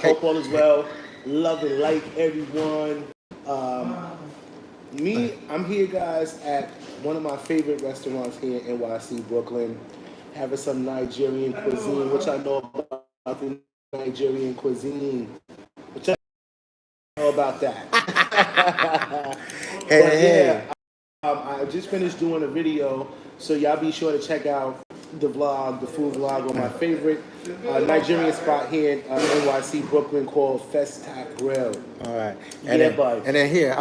Hope all is well. Love and like everyone. I'm here, guys, at one of my favorite restaurants here in NYC, Brooklyn, having some Nigerian cuisine, which I know about the Nigerian cuisine. Which I know about that. Hey, I just finished doing a video, so y'all be sure to check out the food vlog on my favorite Nigerian spot here in NYC, Brooklyn, called Festac Grill. all right. Bud. And then here,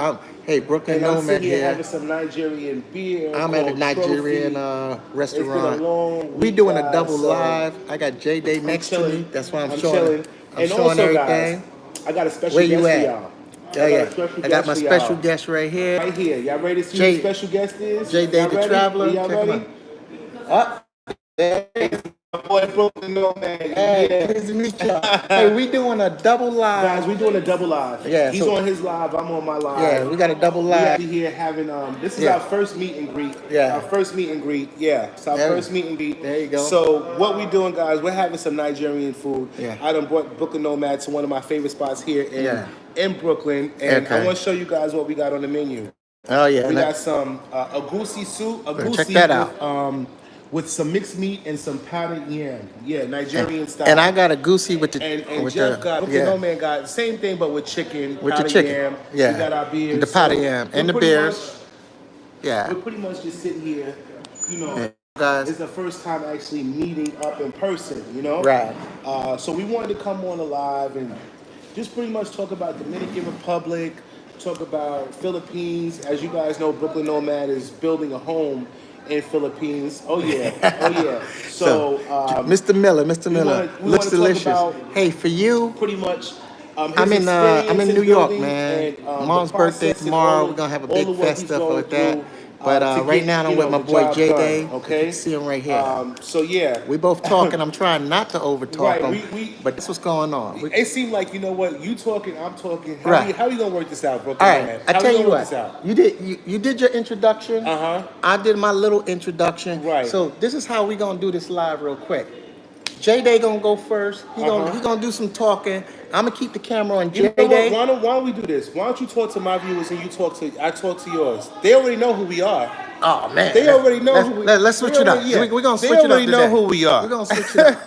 hey, Brooklyn And I'm Nomad sitting here here. having some Nigerian beer. I'm at a called Nigerian Trophy. restaurant. It's been a long We week, doing a guys, double so live. I got J Day next to me. That's why I'm showing. chilling. I'm And showing also, everything. guys, I got a special Where you guest for at? y'all. Oh yeah, I got my special guest right here. Right here. Y'all ready to see who the special guest is? J Day Y'all the ready? Traveler. Y'all Check him ready? out. Hey, My boy Brooklyn Nomad. hey, pleased to meet y'all. Hey, we doing a double live. Guys, we're doing a double live. Yeah, He's so- on his live, I'm on my live. Yeah, we got a double We live. actually here having this is Yeah. our first meet and greet. Yeah. Our first meet and greet. Yeah. It's our There- first meet and greet. there you go. So what we doing, guys, we're having some Nigerian food. Yeah. I done brought Brooklyn Nomad to one of my favorite spots here in Brooklyn. And Okay. I want to show you guys what we got on the menu. Oh yeah, We got some agusi soup, check that with some mixed meat and some powdered yam. Yeah, Nigerian style. and I got a goosey with the And with Jeff the got, Brooklyn Nomad got the same thing, but with chicken, with the powdered chicken. yam. Yeah, We got our beers. the powdered So yam we're and the pretty beers. We're pretty much just sitting here, you know. Yeah, guys. It's the first time actually meeting up in person, you know. Right. So we wanted to come on alive and just pretty much talk about Dominican Republic, talk about Philippines. As you guys know, Brooklyn Nomad is building a home in Philippines. Oh yeah, oh yeah. So, Mr. Miller we looks wanna talk delicious. about Hey, for you, pretty much. His I'm in New York, building man. and, Mom's the birthday process and tomorrow. all We're gonna have a all big the work fest he's stuff going like that. through, But to right get, now I'm you with know, my the boy job J done, Day. okay? You can see him right here. So yeah, We both talking. I'm trying not to over talk Right, him, but that's what's going on. it seemed like, you know what, you talking, I'm talking. Right. How you gonna work this out, Brooklyn? All right, Man? I How tell we you gonna work what. this out? You did your introduction. I did my little introduction. Right. So this is how we gonna do this live real quick. J Day gonna go first. He gonna do some talking. I'm gonna keep the camera on You J know what? Day. Why don't we do this? Why don't you talk to my viewers and I talk to yours? They already know who we are. Oh man, They already know who we are. Let's switch it up. Yeah. We're gonna switch They it up already know today. who we are. We're gonna switch it up.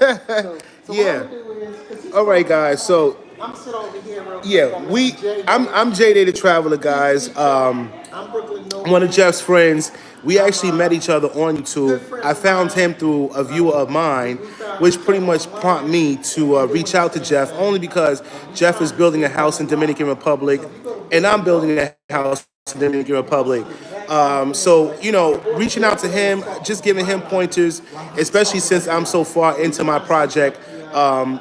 So Yeah. what I'm gonna do is, 'cause he's All right, guys. So I'm sitting over here real quick. yeah, on Mr. J Day. I'm J Day the Traveler, guys. I'm Brooklyn Nomad. One of Jeff's friends. We actually met each other on YouTube. I found him through a viewer of mine, which pretty much prompted me to reach out to Jeff, only because Jeff is building a house in Dominican Republic, and I'm building a house in Dominican Republic. So, you know, reaching out to him, just giving him pointers, especially since I'm so far into my project.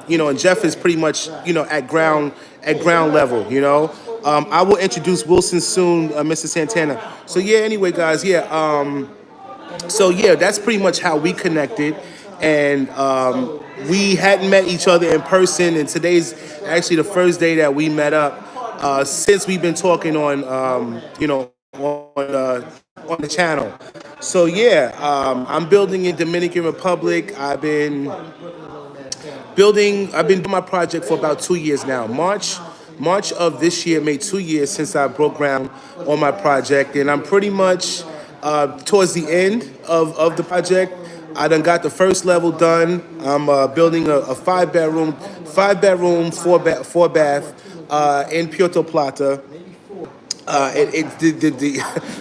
You know, and Jeff is pretty much, you know, at ground level, you know. I will introduce Wilson soon, Mr. Santana. So yeah, anyway, guys, yeah. So yeah, that's pretty much how we connected, and we hadn't met each other in person, and today's actually the first day that we met up since we've been talking on, you know, on the channel. So yeah, I'm building in Dominican Republic. I've been doing my project for about 2 years now. March of this year made 2 years since I broke ground on my project, and I'm pretty much towards the end of the project. I done got the first level done. I'm building a five bedroom, four bath in Puerto Plata.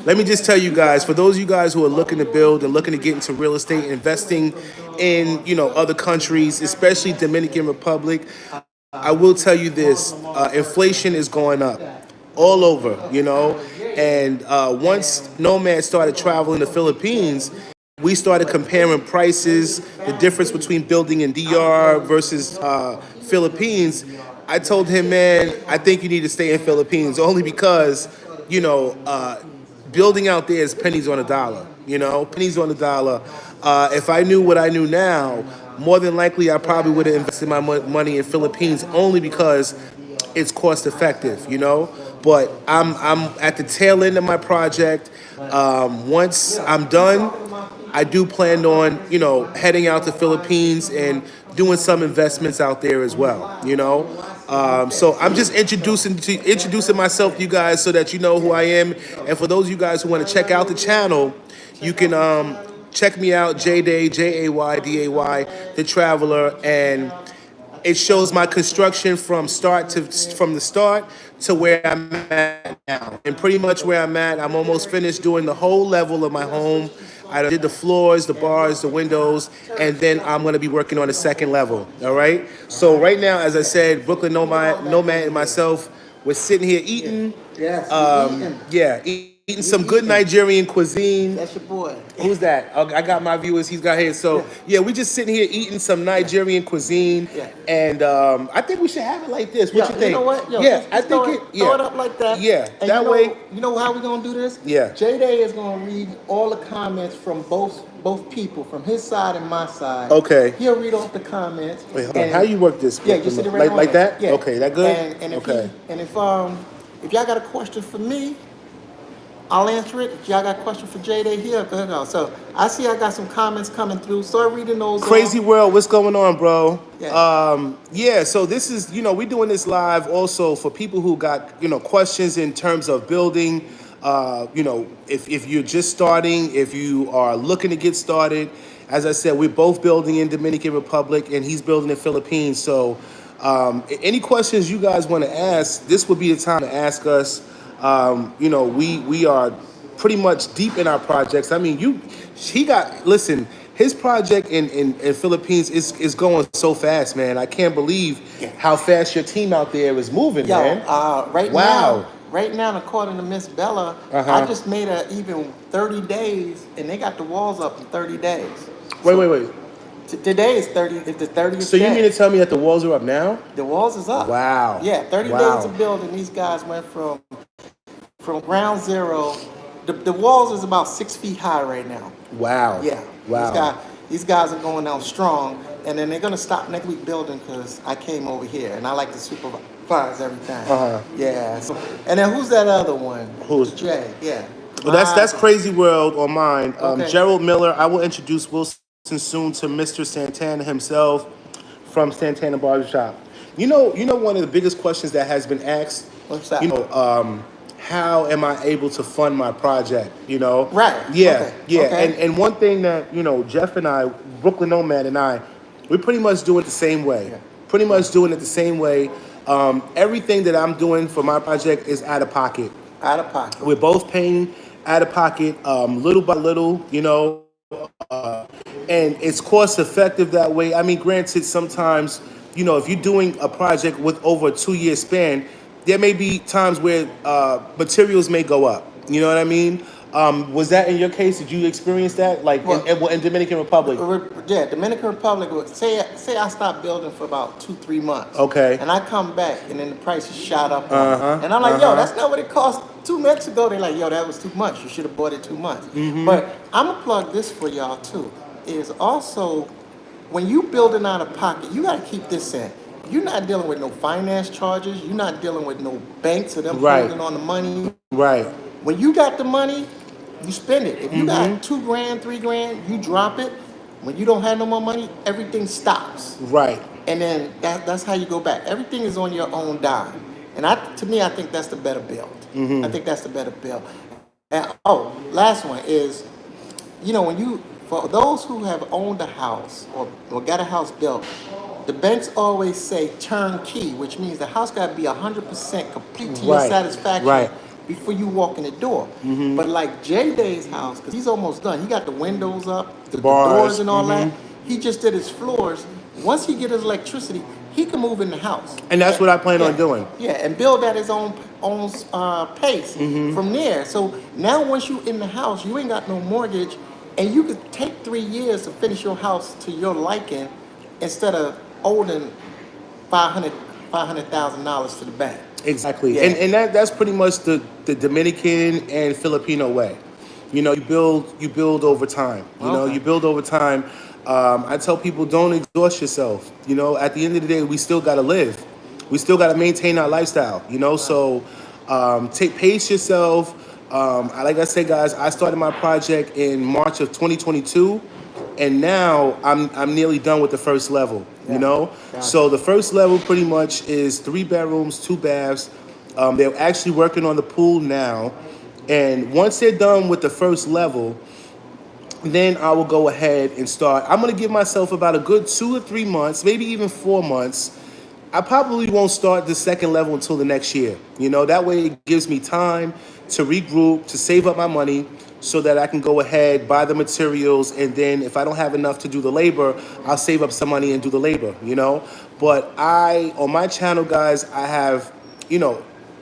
Let me just tell you guys, for those of you guys who are looking to build and looking to get into real estate, investing in, you know, other countries, especially Dominican Republic, I will tell you this: inflation is going up all over, you know. And once Nomad started traveling the Philippines, we started comparing prices, the difference between building in DR versus Philippines. I told him, man, I think you need to stay in Philippines, only because, you know, building out there is pennies on a dollar, you know, pennies on a dollar. If I knew what I knew now, more than likely I probably would have invested my money in Philippines, only because it's cost effective, you know. But I'm at the tail end of my project. Once I'm done, I do plan on, you know, heading out to Philippines and doing some investments out there as well, you know. So I'm just introducing myself to you guys so that you know who I am. And for those of you guys who want to check out the channel, you can check me out, Jayday, Jayday, the Traveler, and it shows my construction from the start to where I'm at now. And pretty much where I'm at, I'm almost finished doing the whole level of my home. I did the floors, the bars, the windows, and then I'm gonna be working on the second level. All right. So right now, as I said, Brooklyn Nomad and myself, we're sitting here eating. Yes, Yeah, eating some good Nigerian cuisine. That's your boy. Who's that? I got my viewers. He's got his. So yeah, we just sitting here eating some Nigerian cuisine, and I think we should have it like this. What you think? You know what? Yo, yeah, I throw think throw it up like that. Yeah, and that way. You know how we gonna do this? Yeah. Jayday is gonna read all the comments from both people, from his side and my side. Okay. He'll read off the comments. Wait, hold on. How you work this? Yeah, you sit it right like that. Yeah. Okay, that good. And okay. If y'all got a question for me, I'll answer it. If y'all got a question for Jayday here, go ahead. So I see I got some comments coming through. Start reading those. Crazy world, what's going on, bro? Yeah. Yeah, so this is, we're doing this live also for people who got, questions in terms of building. If you're just starting, if you are looking to get started, as I said, we're both building in Dominican Republic and he's building in Philippines. So any questions you guys want to ask, this would be the time to ask us. We are pretty much deep in our projects. I mean, listen, his project in Philippines is going so fast, man. I can't believe how fast your team out there is moving, man. Right now, according to Miss Bella, I just made her even 30 days, and they got the walls up in 30 days. Wait. Today is 30. It's the 30th. So you mean to tell me that the walls are up now? The walls is up. Wow. Yeah, 30 days of building. These guys went from ground zero. The walls is about 6 feet high right now. Wow. Yeah. Wow. These guys are going out strong, and then they're gonna stop next week building because I came over here and I like to supervise everything. Yeah. So, and then who's that other one? Who's Jay? Yeah. Well, that's Crazy World on mine. Okay. Gerald Miller. I will introduce Wilson soon to Mr. Santana himself from Santana Barbershop. You know, one of the biggest questions that has been asked. What's that? How am I able to fund my project? Right. Yeah, okay. yeah. Okay. And one thing that Jeff and I, Brooklyn Nomad and I, we pretty much do it the same way. Pretty much doing it the same way. Everything that I'm doing for my project is out of pocket. Out of pocket. We're both paying out of pocket, little by little. And it's cost effective that way. I mean, granted, sometimes, if you're doing a project with over a 2-year span, there may be times where materials may go up. You know what I mean? Was that in your case? Did you experience that? Like in Dominican Republic? Yeah, Dominican Republic. Say I stopped building for about 2-3 months. Okay. And I come back and then the prices shot up. And I'm like, yo, that's not what it cost 2 months ago. They're like, yo, that was too much. You should have bought it 2 months. But I'm gonna plug this for y'all too. Is also when you building out of pocket, you gotta keep this in. You're not dealing with no finance charges. You're not dealing with no banks or them holding on the money. Right. When you got the money, you spend it. If you got $2 grand, $3 grand, you drop it. When you don't have no more money, everything stops. Right. And then that's how you go back. Everything is on your own dime. And to me, I think that's the better build. I think that's the better build. And last one is, for those who have owned a house or got a house built, the banks always say turnkey, which means the house got to be 100% complete to your satisfaction before you walk in the door. But like Jayday's house, because he's almost done, he got the windows up, the doors and all that. He just did his floors. Once he get his electricity, he can move in the house. And that's what I plan on doing. Yeah, and build at his own pace from there. So now once you in the house, you ain't got no mortgage, and you could take 3 years to finish your house to your liking instead of owing $500,000 to the bank. Exactly. Yeah. And that's pretty much the Dominican and Filipino way. You build over time. You build over time. I tell people, don't exhaust yourself. At the end of the day, we still got to live. We still got to maintain our lifestyle. So pace yourself. Like I said, guys, I started my project in March of 2022, and now I'm nearly done with the first level. you Yeah. know? Gotcha. So the first level pretty much is 3 bedrooms, 2 baths. They're actually working on the pool now. And once they're done with the first level, then I will go ahead and start. I'm gonna give myself about a good 2 or 3 months, maybe even 4 months. I probably won't start the second level until the next year. You know, that way it gives me time to regroup, to save up my money so that I can go ahead, buy the materials, and then if I don't have enough to do the labor, I'll save up some money and do the labor, you know? But on my channel, guys, I have, you know,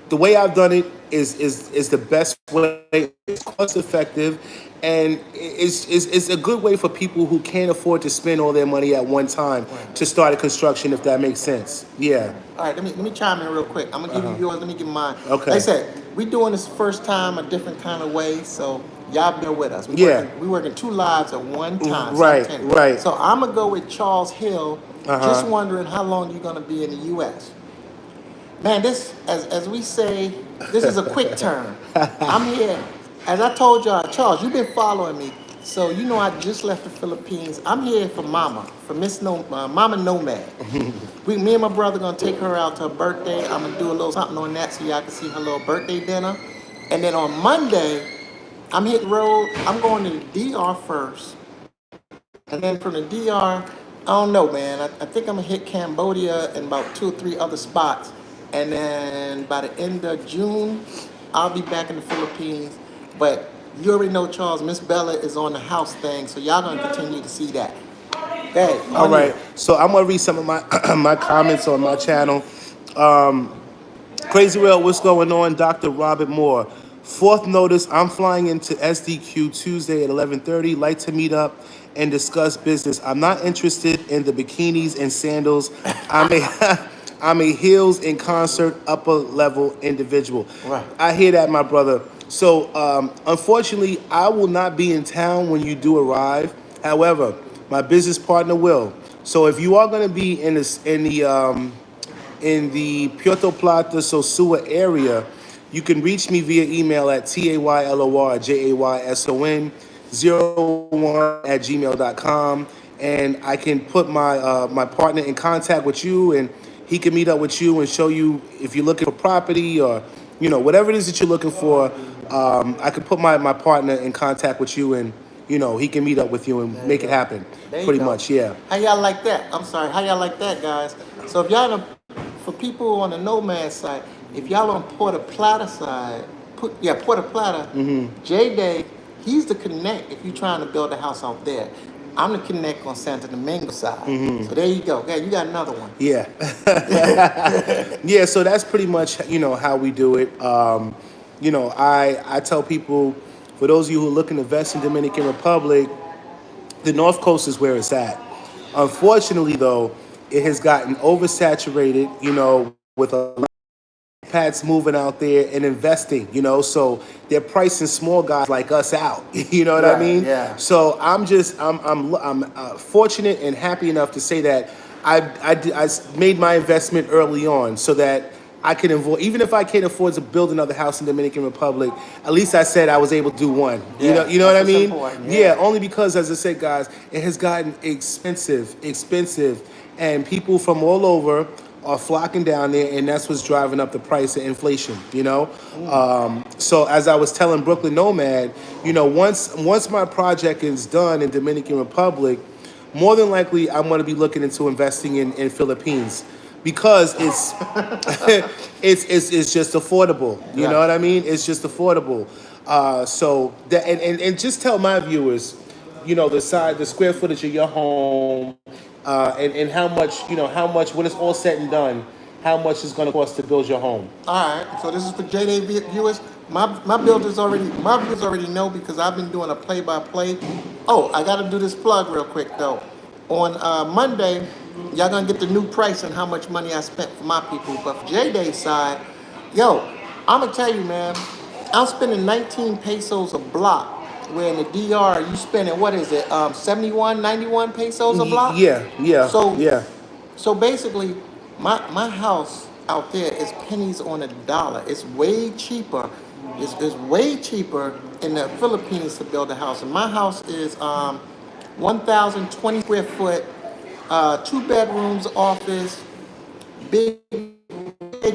the way I've done it is the best way. It's cost effective, and it's a good way for people who can't afford to spend all their money at one time Right. to start a construction, if that makes sense. Yeah. Right. All right, let me chime in real quick. I'm gonna give you yours. Let me give mine. Like I Okay. said, we doing this first time a different kind of way, so y'all bear with us. Yeah. We working two lives at one time, Right. simultaneously. Right. So I'm gonna go with Charles Hill. Uh Just huh. wondering how long you're gonna be in the U.S. Man, this, as we say, this is a quick turn. I'm here, as I told y'all, Charles, you've been following me, so you know I just left the Philippines. I'm here for Mama, for Mama Nomad. Me and my brother gonna take her out to her birthday. I'm gonna do a little something on that so y'all can see her little birthday dinner. And then on Monday, I'm hitting road. I'm going to the DR first, and then from the DR, I don't know, man. I think I'm gonna hit Cambodia and about 2 or 3 other spots, and then by the end of June, I'll be back in the Philippines. But you already know, Charles. Miss Bella is on the house thing, so y'all gonna continue to see that. Hey, All on you. right. So I'm gonna read some of my my comments on my channel. Crazy Rail, what's going on? Dr. Robert Moore. Fourth notice, I'm flying into SDQ Tuesday at 11:30. Like to meet up and discuss business. I'm not interested in the bikinis and sandals. I'm a I'm a heels in concert upper level individual. Right. I hear that, my brother. So unfortunately, I will not be in town when you do arrive. However, my business partner will. So if you are going to be in the Puerto Plata, Sosua area, you can reach me via email at taylorjayson01@gmail.com, and I can put my partner in contact with you, and he can meet up with you and show you if you're looking for property or whatever it is that you're looking for. I can put my partner in contact with you, and he can meet up with you and There you make it go. happen. There you Pretty go. much, yeah. How y'all like that? I'm sorry. How y'all like that, guys? So if y'all for people on the Nomad side, if y'all on Puerto Plata side, Puerto Plata, J Day, he's the connect if you're trying to build a house out there. I'm the connect on Santo Domingo side. So there you go. Yeah, you got another one. Yeah. Yeah, so that's pretty much how we do it. I tell people, for those of you who are looking to invest in Dominican Republic, the North Coast is where it's at. Unfortunately, though, it has gotten oversaturated. With a lot of expats moving out there and investing. So they're pricing small guys like us out. You know what I Right. mean? Yeah. So I'm fortunate and happy enough to say that I made my investment early on so that I can avoid, even if I can't afford to build another house in Dominican Republic, at least I said I was able to do one. Yeah. You know what That's I what's mean? important. Yeah, Yeah. only because, as I said, guys, it has gotten expensive, and people from all over are flocking down there, and that's what's driving up the price of inflation. So as I was telling Brooklyn Nomad, once my project is done in Dominican Republic, more than likely I'm going to be looking into investing in Philippines because it's it's just affordable. You know Right. what I mean? It's just affordable. So that and just tell my viewers, the square footage of your home, and how much when it's all said and done, how much it's going to cost to build your home. All right, so this is for JD viewers. My viewers already know because I've been doing a play-by-play. Oh, I got to do this plug real quick though. On Monday, y'all gonna get the new price and how much money I spent for my people. But for JD's side, yo, I'm gonna tell you, man, I'm spending 19 pesos a block. Where in the DR you spending what is it, 71, 91 pesos a block? Yeah, yeah, So yeah. so basically, my house out there is pennies on a dollar. It's way cheaper. It's way cheaper in the Philippines to build a house. And my house is 1,020 square foot. Two bedrooms, office, big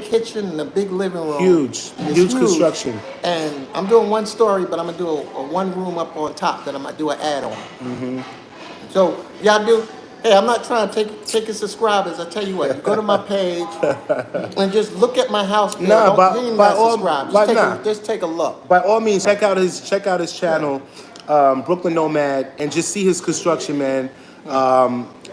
kitchen, and a big living room. It's Huge huge. construction. And I'm doing one story, but I'm gonna do a one room up on top that I'm gonna do an add on. So y'all do. Hey, I'm not trying to take your subscribers. I tell you what, you go to my page and just look at my house bill. Nah, Don't you ain't by gotta all, subscribe. by nah. Just take a look. By all means, check out his channel, Brooklyn Nomad, and just see his construction, man.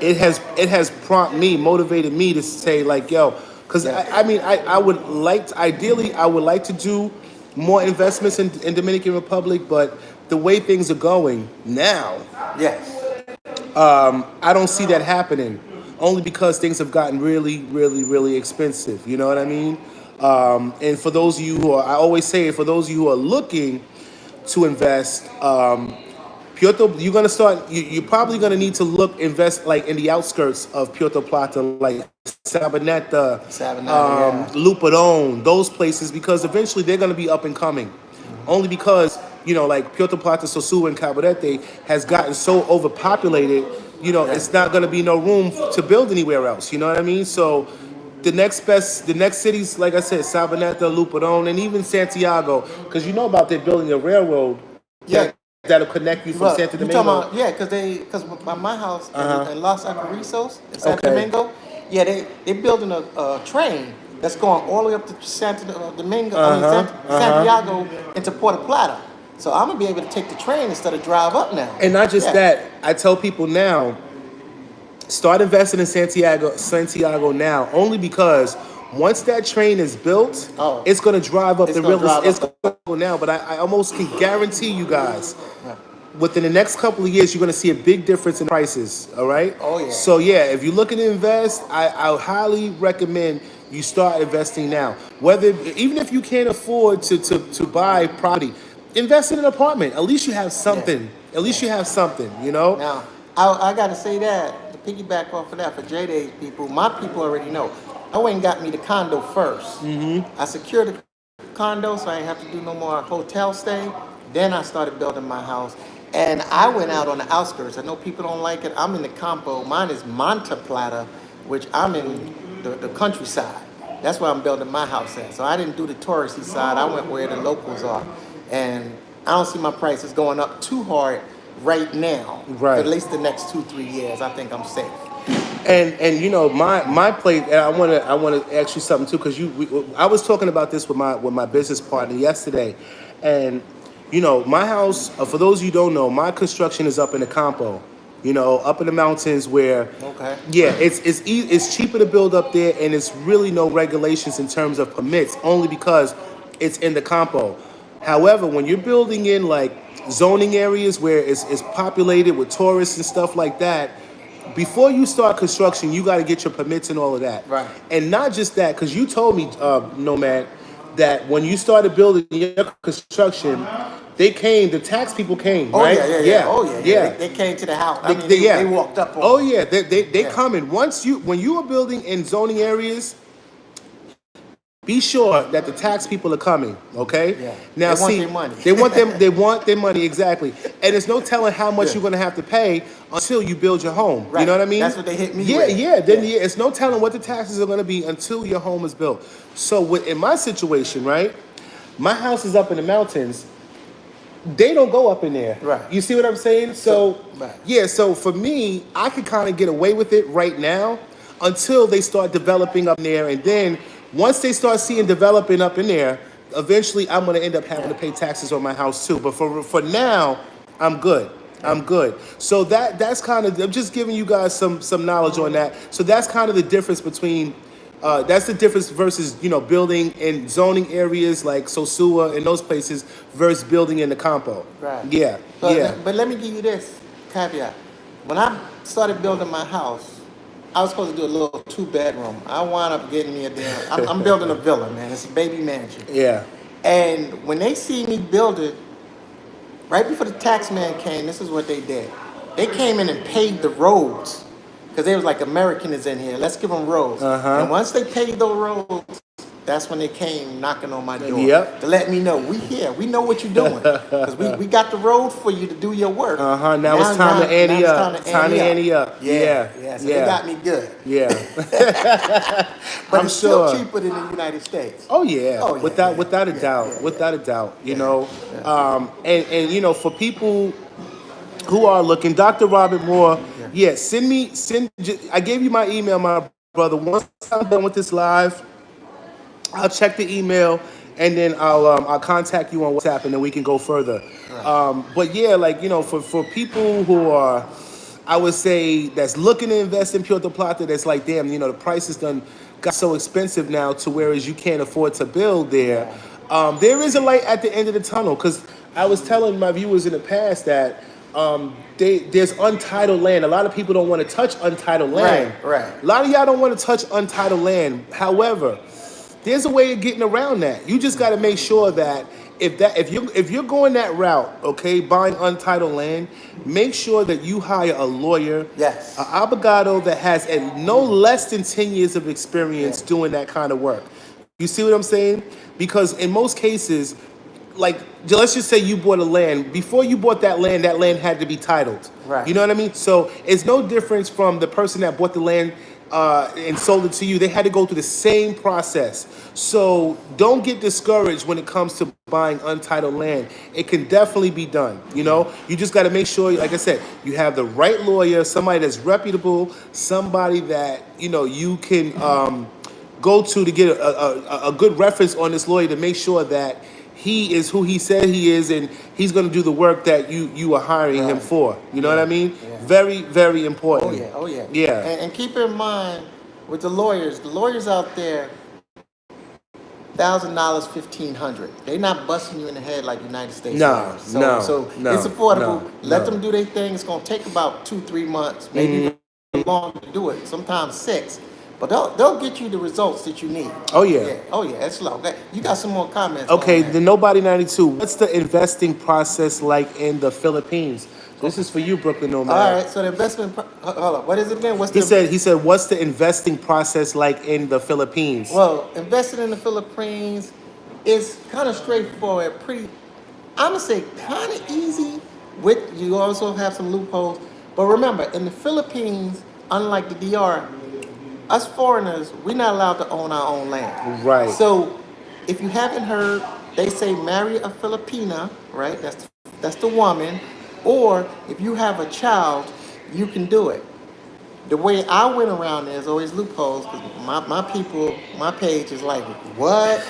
It has motivated me to say like, yo, because I mean, I would like to, ideally I would like to do more investments in Dominican Republic, but the way things are going now, Yes. I don't see that happening. Only because things have gotten really, really, really expensive. You know what I mean? And for those of you who are, I always say, for those of you who are looking to invest, Puerto, you're gonna start. You're probably gonna need to invest like in the outskirts of Puerto Plata, like Sabaneta, Yeah. Luperón, those places, because eventually they're gonna be up and coming. Only because like Puerto Plata, Sosúa, and Cabarete has gotten so overpopulated. It's not gonna be no room to build anywhere else. You know what I mean? So the next cities, like I said, Sabaneta, Luperón, and even Santiago, because you know about they're building a railroad Yeah. that'll connect you from Look, Santo you Domingo. talking about because by my house in Los Alcarrizos in Santo Okay. Domingo, yeah, they building a train that's going all the way up to Santo Domingo, Santiago into Puerto Plata. So I'm gonna be able to take the train instead of drive up now. And not just that, I tell people now, start investing in Santiago now, only because once that train is built, it's gonna drive up It's the gonna real drive estate. It's up gonna go now, but I almost can guarantee you guys, Yeah. within the next couple of years, you're gonna see a big difference in prices. All right. Oh, yeah. So yeah, if you're looking to invest, I highly recommend you start investing now. Even if you can't afford to buy property, invest in an apartment. At least you have something. At least you have something. Now, I got to say that, to piggyback off of that for J-Day's people, my people already know. I went and got me the condo first. I secured the condo so I didn't have to do no more hotel stay. Then I started building my house. And I went out on the outskirts. I know people don't like it. I'm in the Campo. Mine is Monte Plata, which I'm in the countryside. That's where I'm building my house at. So I didn't do the touristy side. I went where the locals are. And I don't see my prices going up too hard right now. Right. For at least the next 2-3 years. I think I'm safe. And my plate. And I want to ask you something too, because I was talking about this with my business partner yesterday, and my house. For those of you who don't know, my construction is up in the Campo. Up in the mountains where. Okay. Yeah, it's cheaper to build up there, and it's really no regulations in terms of permits, only because it's in the Campo. However, when you're building in like zoning areas where it's populated with tourists and stuff like that, before you start construction, you got to get your permits and all of that. Right. And not just that, because you told me, Nomad, that when you started building your construction, the tax people came, Oh, right? yeah. Oh, yeah. They came to the house. They walked up on Oh, it. yeah. They come in. When you are building in zoning areas, be sure that the tax people are coming, okay? Yeah. Now, They want their money. They want their money, exactly. And there's no telling how much you're going to have to pay until you build your home. Right. You know what I mean? That's what they hit me yeah, with. Yeah, it's no telling what the taxes are going to be until your home is built. So in my situation, right, my house is up in the mountains. They don't go up in there. Right. You see what I'm saying? Right. Yeah, so for me, I could kind of get away with it right now until they start developing up there. And then once they start seeing developing up in there, eventually I'm going to end up having to pay taxes on my house too. But for now, I'm good. I'm good. So that's kind of, I'm just giving you guys some knowledge on that. So that's kind of the difference between, that's the difference versus, building in zoning areas like Sosúa and those places versus building in the Campo. Right. Yeah. But let me give you this caveat. When I started building my house, I was supposed to do a little 2-bedroom. I wound up getting me a damn. I'm building a villa, man. It's a baby mansion. Yeah. And when they see me build it, right before the tax man came, this is what they did. They came in and paved the roads. Because they was like, American is in here. Let's give them roads. And once they paved those roads, that's when they came knocking on my door Yep. to let me know we here. We know what you're doing because we got the road for you to do your work. Now it's time to ante It's time up. to Time to ante up. ante up. Yeah, Yeah. yeah. So they Yeah. got me good, Yeah. but I'm it's still sure. cheaper than the United States. Oh yeah, Oh yeah, yeah, without a yeah, doubt, yeah, without a doubt. You yeah, know, yeah, and you know, for people who are looking, Dr. Robert Moore, yeah. yeah, I gave you my email, my brother. Once I'm done with this live, I'll check the email and then I'll contact you on WhatsApp and then we can go further. Right. But yeah, like you know, for people who are, I would say that's looking to invest in Puerto Plata, that's like, damn, you know, the prices done got so expensive now to whereas you can't afford to build there. Yeah. There is a light at the end of the tunnel because I was telling my viewers in the past that there's untitled land. A lot of people don't want to touch untitled land. Right. A lot of y'all don't want to touch untitled land. However, there's a way of getting around that. You just got to make sure that if you're going that route, okay, buying untitled land, make sure that you hire a lawyer, Yes. an abogado that has no less than 10 years of Yeah. experience doing that kind of work. You see what I'm saying? Because in most cases, like let's just say you bought a land. Before you bought that land had to be titled. Right. You know what I mean? So it's no difference from the person that bought the land and sold it to you. They had to go through the same process. So don't get discouraged when it comes to buying untitled land. It can definitely be done. You know, you just got to make sure, like I said, you have the right lawyer, somebody that's reputable, somebody that you know you can go to get a good reference on this lawyer to make sure that he is who he said he is and he's going to do the work that you are hiring him Right. for. You know what I mean? Yeah. Very, very Oh important. yeah, oh yeah. Yeah. And keep in mind with the lawyers out there, $1,000, 1,500. They're not busting you in the head like United States No, lawyers. So, no, so no, it's affordable. no, Let no. them do their thing. It's gonna take about 2-3 months, maybe even longer to do it. Sometimes 6. But they'll get you the results that you need. Oh yeah. Oh yeah. It's slow. Okay. You got some more comments? Okay, on that. the Nobody 92. What's the investing process like in the Philippines? This is for you, Brooklyn Nomad. All right. So the investment. Hold on. What is it again? What's He the said, what's the investing process like in the Philippines? Well, investing in the Philippines is kind of straightforward. I'm gonna say kind of easy. With you also have some loopholes, but remember, in the Philippines, unlike the DR, us foreigners, we're not allowed to own our own land. Right. So, if you haven't heard, they say marry a Filipina, right? That's the woman. Or if you have a child, you can do it. The way I went around, there's always loopholes because my people, my page is like, what?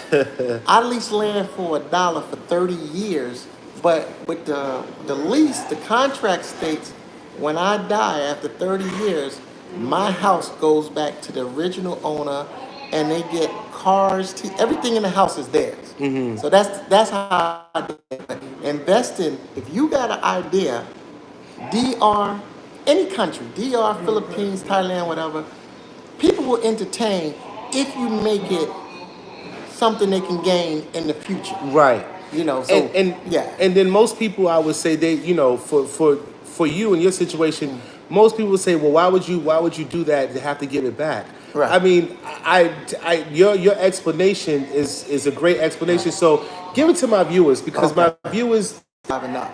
I lease land for $1 for 30 years, but with the lease, the contract states when I die after 30 years, my house goes back to the original owner, and they get cars, everything in the house is theirs. So that's how I do it. But investing, if you got an idea, DR, any country, DR, Philippines, Thailand, whatever, people will entertain if you make it something they can gain in the future. Right. You know, so yeah. And then most people, I would say, they, you know, for you and your situation, most people would say, well, why would you do that to have to give it back? Right. I mean, your explanation is a great explanation. So give it to my viewers because Okay. my viewers. Having up.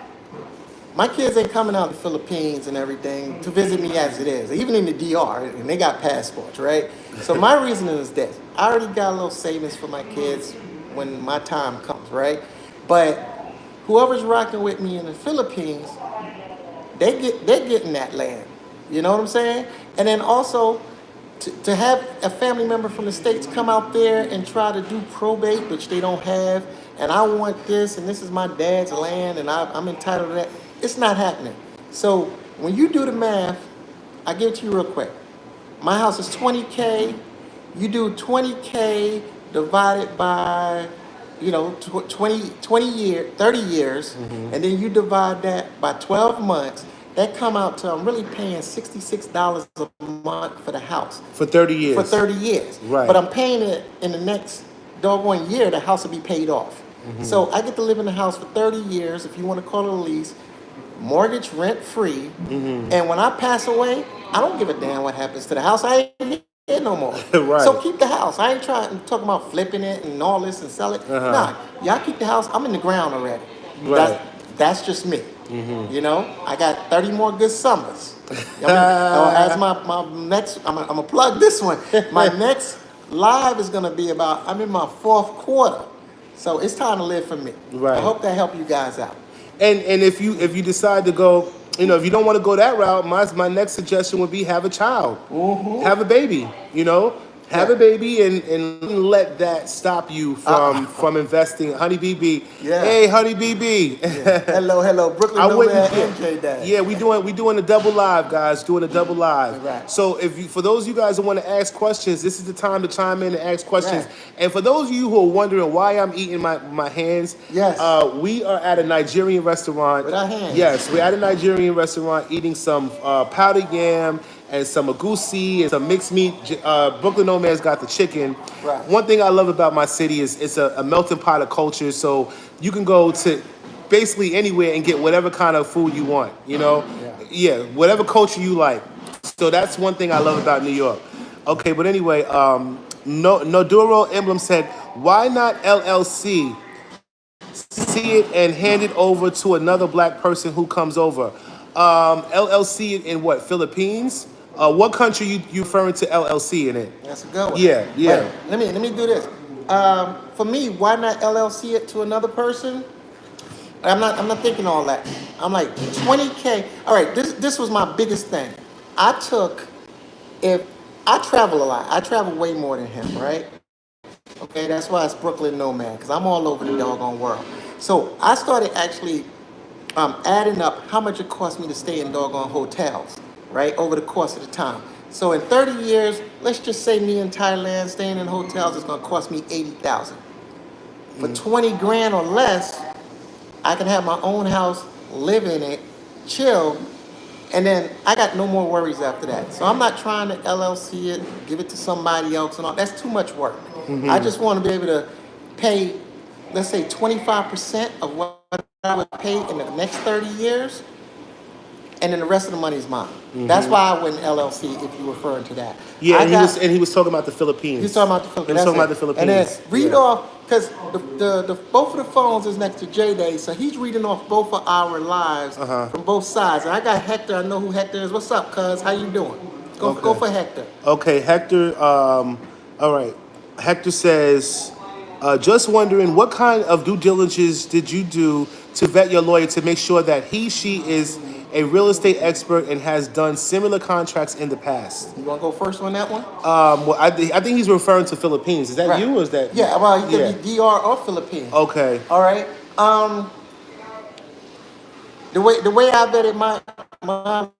My kids ain't coming out to the Philippines and everything to visit me as it is, even in the DR, and they got passports, right? So my reasoning is this: I already got a little savings for my kids when my time comes, right? But whoever's rocking with me in the Philippines, they're getting that land. You know what I'm saying? And then also to have a family member from the States come out there and try to do probate, which they don't have, and I want this, and this is my dad's land, and I'm entitled to that. It's not happening. So when you do the math, I give it to you real quick. My house is 20K. You do 20K divided by, 30 years, and then you divide that by 12 months. That come out to, I'm really paying $66 a month for the house. For 30 years. For 30 years. Right. But I'm paying it in the next doggone year, the house will be paid off. So I get to live in the house for 30 years, if you want to call it a lease, mortgage rent free. And when I pass away, I don't give a damn what happens to the house. I ain't here no more. So Right. keep the house. I ain't trying to talk about flipping it and all this and sell it. Uh-huh. Nah, y'all keep the house. I'm in the ground already. That's Right. that's just me. You know, I got 30 more good summers. I mean, as my next, I'm gonna plug this one. My next live is gonna be about. I'm in my fourth quarter, so it's time to live for me. I Right. hope that helped you guys out. And if you decide to go, if you don't want to go that route, my next suggestion would be have a child, have a baby. Have a Yeah. baby and let that stop you from investing. Honey BB, Yeah. hey Honey BB. Yeah. Hello, I Brooklyn wouldn't. Nomad and J Dad. Yeah, we doing a double live, guys. Doing a double live. Right. So for those of you guys that want to ask questions, this is the time to chime in and ask questions. Right. And for those of you who are wondering why I'm eating my hands, Yes. we are at a Nigerian restaurant. With our hands. Yes, we're at a Nigerian restaurant eating some powdered yam and some agusi and some mixed meat. Brooklyn Nomad's got the chicken. Right. One thing I love about my city is it's a melting pot of culture. So you can go to basically anywhere and get whatever kind of food you want. Yeah, whatever culture you like. So that's one thing I love about New York. Okay, but anyway, Noduro Emblem said, why not LLC? See it and hand it over to another black person who comes over. LLC in what? Philippines? What country you referring to LLC in it? That's a good one. Yeah. Wait, let me do this. For me, why not LLC it to another person? I'm not thinking all that. I'm like 20K. All right, this was my biggest thing. I took if I travel a lot. I travel way more than him, right? Okay, that's why it's Brooklyn Nomad, because I'm all over the doggone world. So I started actually adding up how much it cost me to stay in doggone hotels, right, over the course of the time. So in 30 years, let's just say me in Thailand staying in hotels is going to cost me 80,000. For 20 grand or less, I can have my own house, live in it, chill, and then I got no more worries after that. So I'm not trying to LLC it, give it to somebody else and all. That's too much work. I just want to be able to pay, let's say 25% of what I would pay in the next 30 years, and then the rest of the money is mine. That's why I went LLC if you're referring to that. Yeah, he was talking about the Philippines. He's talking about the Philippines. He was talking about the Philippines. And then read off, because the both of the phones is next to J-Day, so he's reading off both of our lives from both sides. And I got Hector. I know who Hector is. What's up, cuz? How you doing? Go for Hector. Okay, Hector. All right. Hector says, just wondering what kind of due diligence did you do to vet your lawyer to make sure that she is a real estate expert and has done similar contracts in the past? You want to go first on that one? Well, I think he's referring to Philippines. Is that Right. you or is that? Yeah, well, you could be DR or Philippines. Okay. All right. The way I vetted my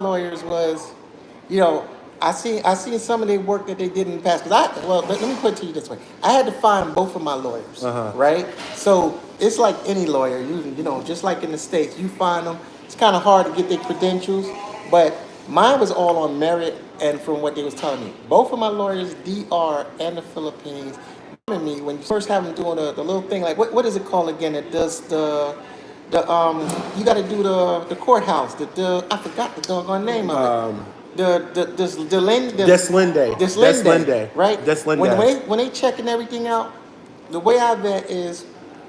lawyers was, I seen some of their work that they did in the past. Let me put it to you this way: I had to find both of my lawyers, right? So it's like any lawyer, just like in the States, you find them. It's kind of hard to get their credentials, but mine was all on merit and from what they was telling me. Both of my lawyers, DR and the Philippines, me when you first have them doing the little thing like what is it called again? It does the you got to do the courthouse. I forgot the doggone name of it. Deslinde, right? Deslinde. When they checking everything out, the way I vet is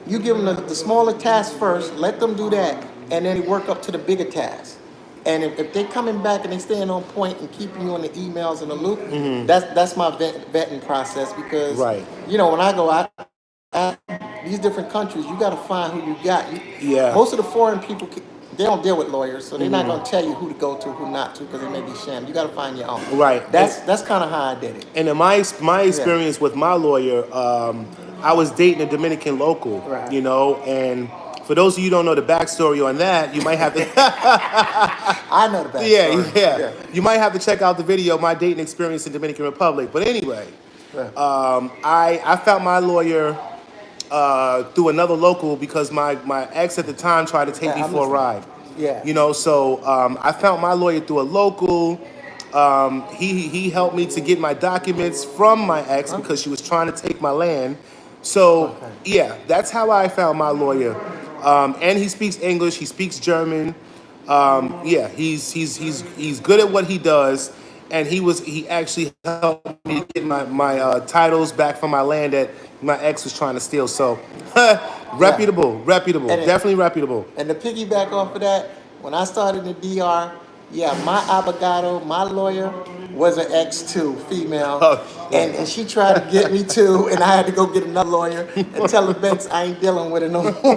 you give them the smaller task first, let them do that, and then they work up to the bigger task. And if they're coming back and they staying on point and keeping you on the emails and the loop, that's my vetting process because when I go out these different countries, you got to find who you got. Most of the foreign people, they don't deal with lawyers, so they're not going to tell you who to go to, who not to, because it may be sham. You got to find your own. Right. That's kind of how I did it. And in my experience with my lawyer, I was dating a Dominican local, and for those of you who don't know the backstory on that, you might have to. I know the backstory. Yeah. You might have to check out the video, my dating experience in Dominican Republic. But anyway, I found my lawyer through another local because my ex at the time tried to take me for a ride. Yeah. So I found my lawyer through a local. He helped me to get my documents from my ex because she was trying to take my land. So that's how I found my lawyer. And he speaks English. He speaks German. He's good at what he does. and he actually helped me get my titles back from my land that my ex was trying to steal. So Yeah. reputable, And it, definitely reputable. and to piggyback off of that, when I started in the DR, yeah, my abogado, my lawyer, was an ex too, female. Oh shit. And she tried to get me too, and I had to go get another lawyer and tell the banks I ain't dealing with it no more.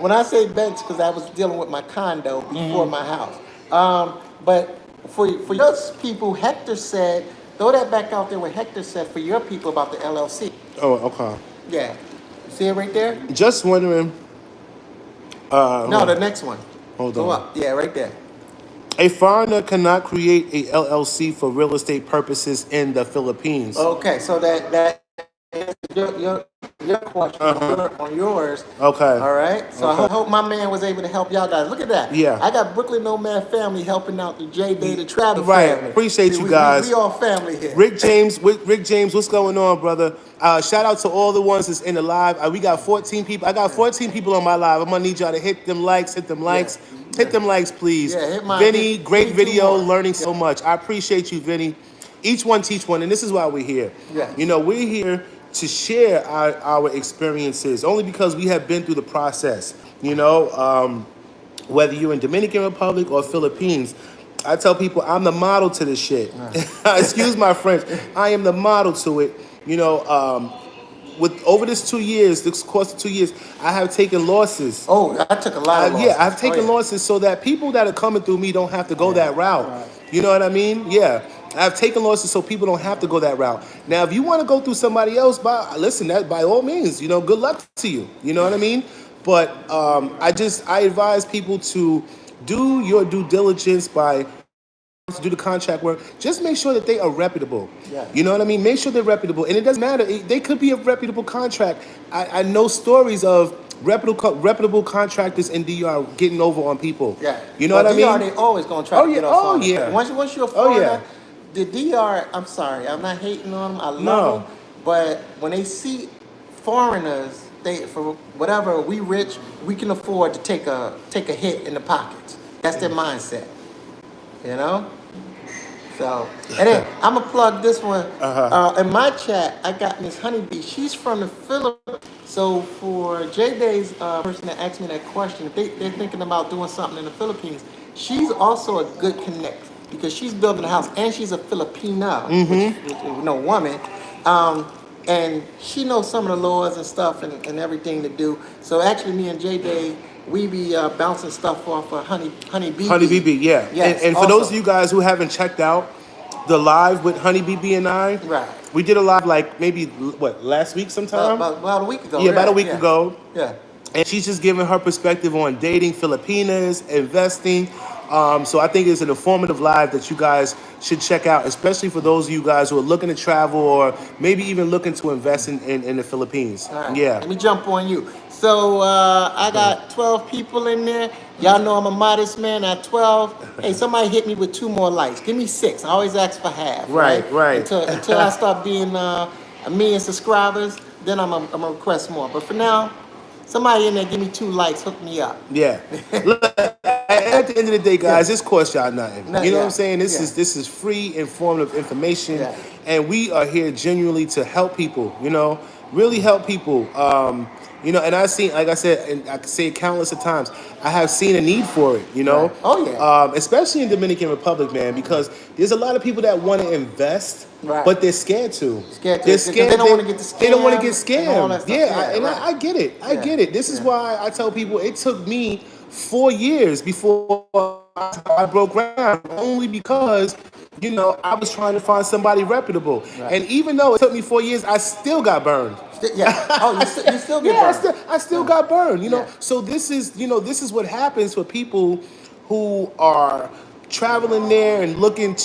When I say banks, because I was dealing with my condo before my house. But for your people, Hector said, throw that back out there what Hector said for your people about the LLC. Oh, okay. Yeah. See it right there? Just wondering. No, the next one. Hold Go on. up. Yeah, right there. A foreigner cannot create a LLC for real estate purposes in the Philippines. Okay, so that your question on yours. Okay. All right. So I hope my man was able to help y'all guys. Look at that. Yeah. I got Brooklyn Nomad family helping out the J Day the Travel Right. family. Appreciate See, you we, guys. We all family here. Rick James, what's going on, brother? Shout out to all the ones that's in the live. We got 14 people. I got 14 people on my live. I'm gonna need y'all to hit them likes, hit them likes, hit them likes, please. Yeah, hit mine. Vinny, great Give me 2 video, more. learning so much. I appreciate you, Vinny. Each one teach one, and this is why we're here. Yeah. We're here to share our experiences, only because we have been through the process. Whether you're in Dominican Republic or Philippines, I tell people I'm the model to this shit. Excuse my French. I am the model to it. With over this course of 2 years, I have taken losses. Oh, I took a lot of losses. Yeah, I've taken losses so that people that are coming through me don't have to go that route. Right. You know what I mean? Yeah. I've taken losses so people don't have to go that route. Now, if you want to go through somebody else, that by all means, good luck to you. You know what I mean? But I advise people to do your due diligence by to do the contract work. Just make sure that they are reputable. Yeah. You know what I mean? Make sure they're reputable, and it doesn't matter. They could be a reputable contract. I know stories of reputable contractors in DR getting over on people. Yeah. You know what I mean? DR, they always gonna try to get us on it. Yeah. Once you're a foreigner, the DR, I'm sorry, I'm not hating on them. I love them, but when they see foreigners, for whatever we rich, we can afford to take a hit in the pockets. That's their mindset. So, and then I'm gonna plug this one. In my chat, I got Miss Honeybee. She's from the Philippines. So for J Day's person that asked me that question, if they're thinking about doing something in the Philippines, she's also a good connect because she's building a house and she's a Filipina, which woman. And she knows some of the laws and stuff and everything to do. So actually, me and J Day, we be bouncing stuff off of Honey BB. Honey BB, yeah. Yes, and for those of you guys who haven't checked out the live with Honey BB and I, right. We did a live like maybe last week sometime? About a week ago. Yeah, about a week ago. Yeah. And she's just giving her perspective on dating Filipinas, investing. So I think it's an informative live that you guys should check out, especially for those of you guys who are looking to travel or maybe even looking to invest in the Philippines. All right. Yeah. Let me jump on you. So I got 12 people in there. Y'all know I'm a modest man at 12. Hey, somebody hit me with 2 more likes. Give me 6. I always ask for half. Right. Until I start being a million subscribers, then I'm gonna request more. But for now, somebody in there give me 2 likes, hook me up. Yeah. Look, at the end of the day, guys, this costs y'all nothing. You know what I'm saying? This is free, informative information, and we are here genuinely to help people. Really help people. And I've seen, like I said, and I can say it countless of times, I have seen a need for it. Right. Oh yeah. Especially in Dominican Republic, man, because there's a lot of people that want to invest. Right. But they're scared to. They're scared. They don't want to get the scam. They don't want to get scammed. I get it. I get it. This is why I tell people it took me 4 years before I broke ground, only because I was trying to find somebody reputable. Right. And even though it took me 4 years, I still got burned. Yeah. Oh, you still get burned. I still got burned. So this is what happens for people who are traveling there and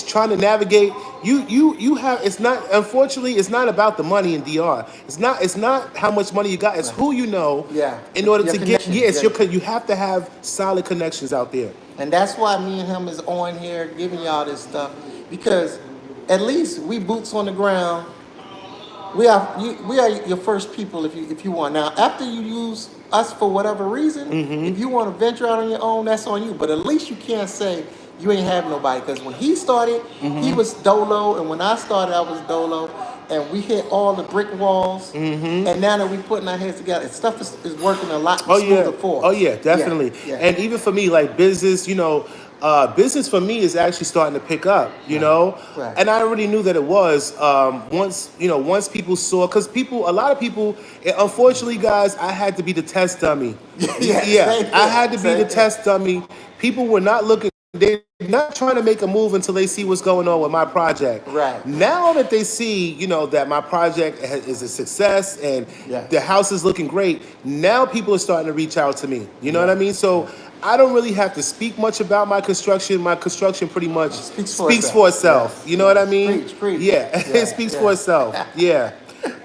trying to navigate. You have, it's not, unfortunately, it's not about the money in DR. It's not how much money you got. It's who you know. Yeah. In order to get, you have to have solid connections out there. And that's why me and him is on here giving y'all this stuff, because at least we boots on the ground. We are your first people if you want. Now, after you use us for whatever reason, if you want to venture out on your own, that's on you. But at least you can't say you ain't have nobody. Because when he started, he was dolo, and when I started, I was dolo, and we hit all the brick walls. And now that we putting our heads together, stuff is working a lot Oh smoother yeah, for oh us. yeah, Yeah, definitely. yeah. And even for me, like business, business for me is actually starting to pick up. Right. And I already knew that it was. Once people saw, because a lot of people, unfortunately, guys, I had to be the test dummy. Yeah, Yeah, same I here, had to be the same here. test dummy. People were not looking. They're not trying to make a move until they see what's going on with my project. Right. Now that they see, that my project is a success and Yes. the house is looking great, now people are starting to reach out to me. You know what Yeah. I mean? So I don't really have to speak much about my construction. My construction pretty much speaks for itself. Yes, You know what I yes. mean? Preach. Yeah, it Yeah, speaks for yeah. itself. Yeah.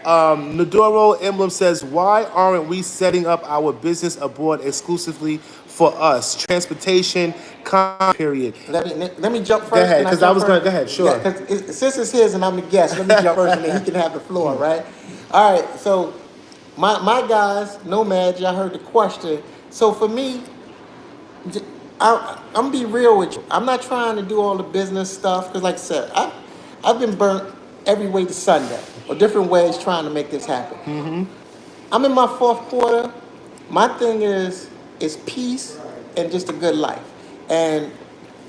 Nadoro Emblem says, why aren't we setting up our business abroad exclusively for us? Transportation, period. Let me jump Go first. ahead, Can I because I jump was going first? to, go ahead, Yeah, sure. because since it's his and I'm the guest, let me jump first and then he can have the floor, right? All right, so my guys, Nomad, y'all heard the question. So for me, I'm gonna be real with you. I'm not trying to do all the business stuff because, like I said, I've been burnt every way to Sunday or different ways trying to make this happen. I'm in my fourth quarter. My thing is peace and just a good life. And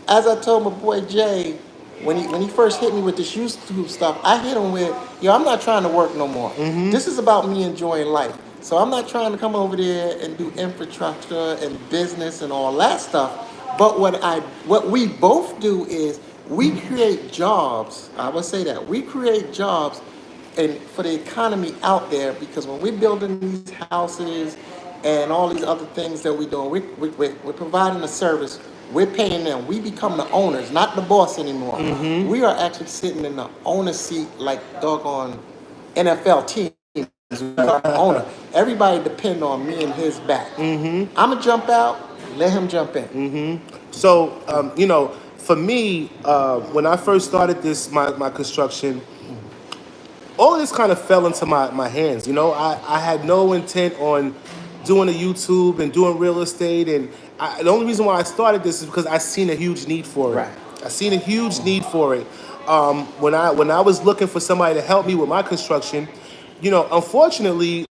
as I told my boy Jay, when he first hit me with this YouTube stuff, I hit him with, yo, I'm not trying to work no more. This is about me enjoying life. So I'm not trying to come over there and do infrastructure and business and all that stuff. But what we both do is we create jobs. I would say that we create jobs and for the economy out there, because when we're building these houses and all these other things that we're doing, we're providing a service, we're paying them, we become the owners, not the boss anymore. We are actually sitting in the owner seat like doggone NFL teams. We are the owner. Everybody depend on me and his back. I'ma jump out, let him jump in. So, for me, when I first started my construction, all of this kind of fell into my hands. I had no intent on doing a YouTube and doing real estate. And the only reason why I started this is because I seen a huge need for it. Right. I seen a huge need for it. When I was looking for somebody to help me with my construction, unfortunately,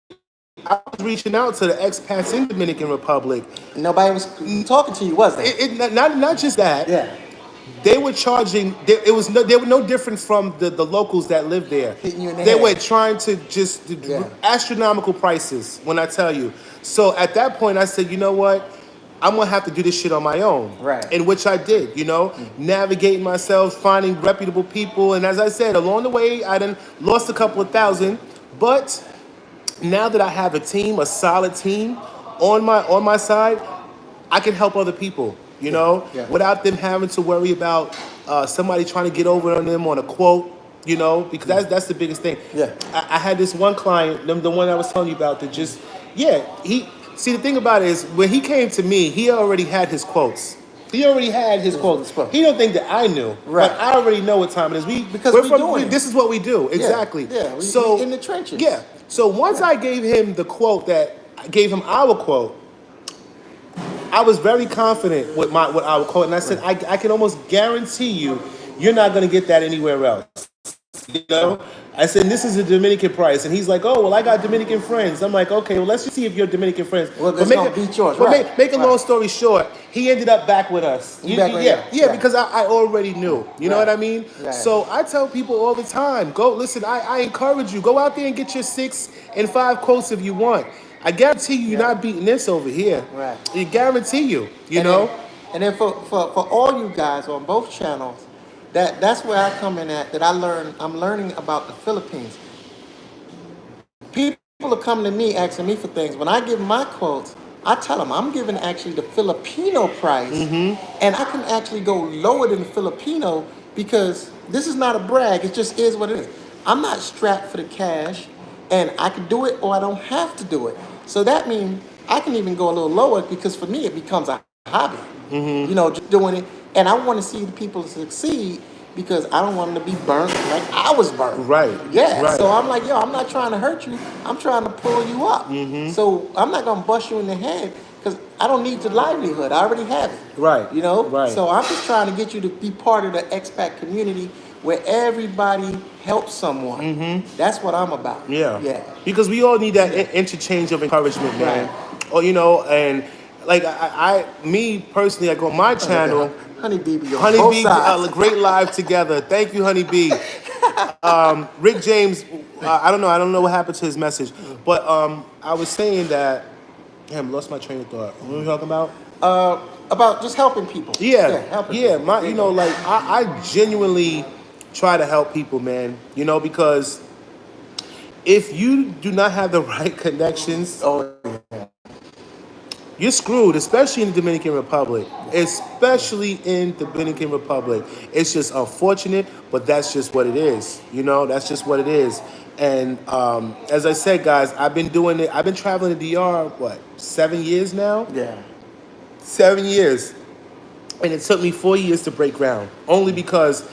I was reaching out to the expats in Dominican Republic. Nobody was talking to you, was they? Not just that. Yeah. They were charging. They were no different from the locals that live there. Hitting you in the They head. were trying to just Yeah. astronomical prices. When I tell you, so at that point I said, you know what, I'm gonna have to do this shit on my own. Right. In which I did. Navigating myself, finding reputable people, and as I said, along the way I done lost a couple of thousand, but now that I have a team, a solid team on my side, I can help other people, Yeah. without them having to worry about somebody trying to get over on them on a quote, because that's the biggest thing. Yeah. I had this one client, the one I was telling you about, that just, the thing about it is, when he came to me, he already had his quotes. He already had his quotes. quotes. He don't think that I knew, Right. but I already know what time it is. Because we're we from, doing it. this is what we do, exactly. Yeah, we in the trenches. Yeah. So once I gave him the quote I gave him our quote, I was very confident with our quote, and I said, I can almost guarantee you're not going to get that anywhere else. I said, this is a Dominican price, and he's like, oh, well, I got Dominican friends. I'm like, okay, well, let's just see if you're Dominican friends. Well, it's gonna beat yours, right? Make a long story short, he ended up back with us. Yeah. Because I already knew. You know Right. what I mean? Right. So I tell people all the time, go listen. I encourage you, go out there and get your 6 and 5 quotes if you want. I guarantee you're not beating this over here. Right. I guarantee you. And then for all you guys on both channels, that's where I come in at. I'm learning about the Philippines. People are coming to me asking me for things. When I give my quotes, I tell them I'm giving actually the Filipino price, and I can actually go lower than the Filipino because this is not a brag. It just is what it is. I'm not strapped for the cash, and I can do it or I don't have to do it. So that means I can even go a little lower because for me it becomes a hobby. Just doing it, and I want to see the people succeed because I don't want them to be burnt like I was burnt. Right. Yeah. Right. So I'm like, I'm not trying to hurt you. I'm trying to pull you up. So I'm not gonna bust you in the head because I don't need the livelihood. I already have it. Right. You know? Right. So I'm just trying to get you to be part of the expat community where everybody helps someone. That's what I'm about. Yeah. Yeah. Because we all need that Yeah. interchange of encouragement, man. Right. Or and like me personally, like on my Oh, look at channel, Honey BB on both Honeybee, sides. great live together. Thank you, Honeybee. Rick James, I don't know what happened to his message, but I was saying that. Damn, lost my train of thought. What were we talking about? About just helping people. Yeah, Helping yeah. people. There you go. Like I genuinely try to help people, man. Because if you do not have the right connections, Oh, you're screwed, especially in the Dominican Republic. Especially in the Dominican Republic. It's just unfortunate, but that's just what it is. That's just what it is. And as I said, guys, I've been doing it. I've been traveling to DR, 7 years now? yeah. 7 years. And it took me 4 years to break ground. Only because,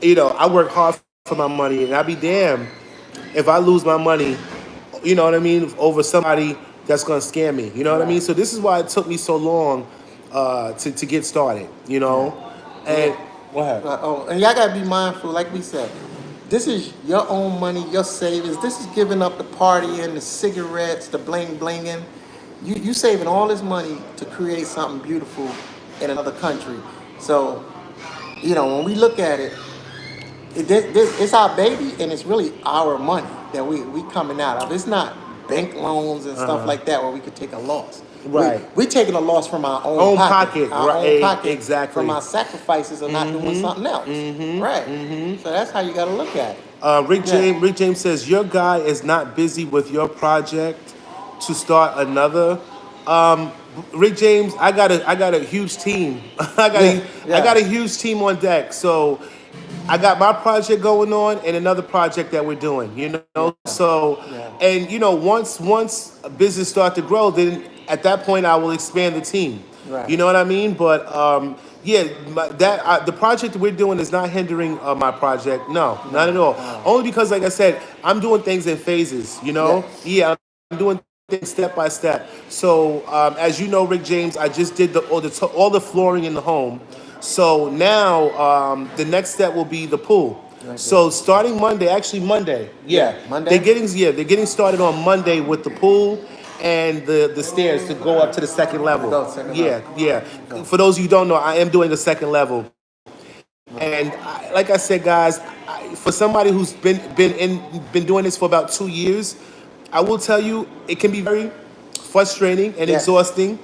I work hard for my money, and I'd be damned if I lose my money, over somebody that's gonna scam me. You know what I mean? Right. So this is why it took me so long to get started. And what happened? And y'all gotta be mindful, like we said. This is your own money, your savings. This is giving up the partying, the cigarettes, the bling blinging. You saving all this money to create something beautiful in another country. So, when we look at it, it's our baby, and it's really our money that we coming out of. It's not bank loans and stuff like that where we could take a loss. Right. We taking a loss from our own, Own pocket. pocket, Our right, own pocket. exactly. From our sacrifices of not doing something else. Right. So that's how you got to look at it. Rick James says your guy is not busy with your project to start another. Rick James, I got a huge team. I got a huge team on deck. So I got my project going on and another project that we're doing. So and once a business start to grow, then at that point I will expand the team. Right. You know what I mean? But the project that we're doing is not hindering my project. No, not at all. Only because, like I said, I'm doing things in phases. Yeah, I'm doing things step by step. So as you know, Rick James, I just did all the flooring in the home. So now the next step will be the pool. Right. So starting Monday, Monday. Monday? They're getting started on Monday with the pool and the stairs to go up to the second level. Yeah. For those of you who don't know, I am doing the second level. And like I said, guys, for somebody who's been doing this for about 2 years, I will tell you it can be very frustrating and exhausting,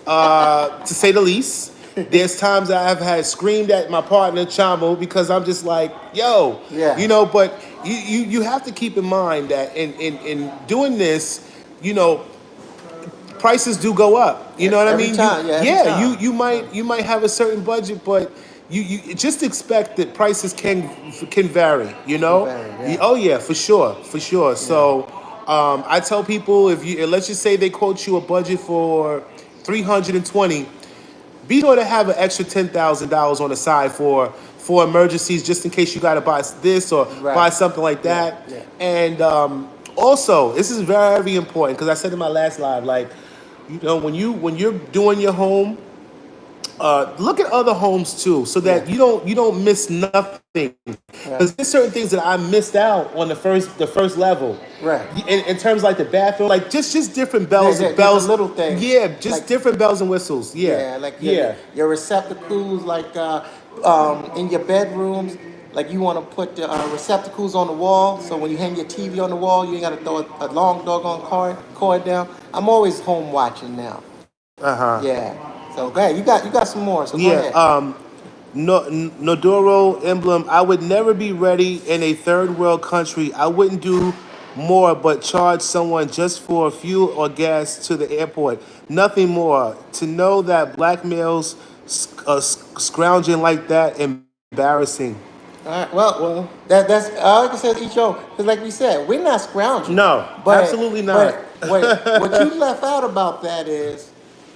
to say the least. There's times I have had screamed at my partner Chamo because I'm just like, yo, But you have to keep in mind that in doing this, prices do go up. You know what I mean? Time. You might have a certain budget, but you just expect that prices can vary. Oh yeah, for sure. Yeah. So I tell people, let's just say they quote you a budget for $320, be sure to have an extra $10,000 on the side for emergencies, just in case you got to buy this or buy something like that. Yeah. And also, this is very important because I said in my last live, like, when you're doing your home, look at other homes too, so that you don't miss nothing. Because there's certain things that I missed out on the first level. Right. In terms like the bathroom, like just different bells, little things. Yeah, just like, different bells and whistles. Yeah. Your receptacles, like in your bedrooms. Like you want to put the receptacles on the wall, so when you hang your TV on the wall, you ain't got to throw a long doggone cord down. I'm always home watching now. Yeah. So go ahead. You got some more. So go ahead. Nodoro emblem. I would never be ready in a third world country. I wouldn't do more but charge someone just for fuel or gas to the airport. Nothing more. To know that black males scrounging like that, embarrassing. All right. Well, that's like I said, each own. Because like we said, we're not scrounging. No, absolutely not. But what you left out about that is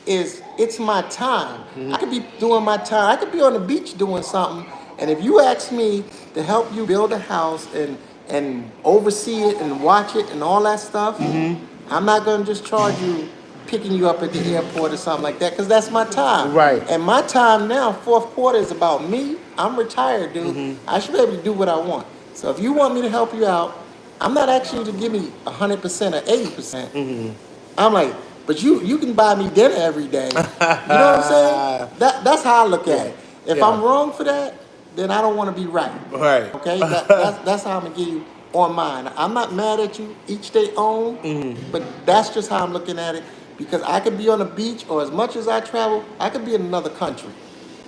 it's my time. I could be doing my time. I could be on the beach doing something. And if you ask me to help you build a house and oversee it and watch it and all that stuff, I'm not going to just charge you picking you up at the airport or something like that, because that's my time. Right. And my time now, fourth quarter, is about me. I'm retired, dude. I should be able to do what I want. So if you want me to help you out, I'm not asking you to give me 100% or 80%. I'm like, but you can buy me dinner every day. You know what I'm saying? That's how I look at it. If I'm wrong for that, then I don't want to be right. Right. Okay, that's how I'm gonna give you on mine. I'm not mad at you. Each their own, but that's just how I'm looking at it. Because I could be on the beach, or as much as I travel, I could be in another country.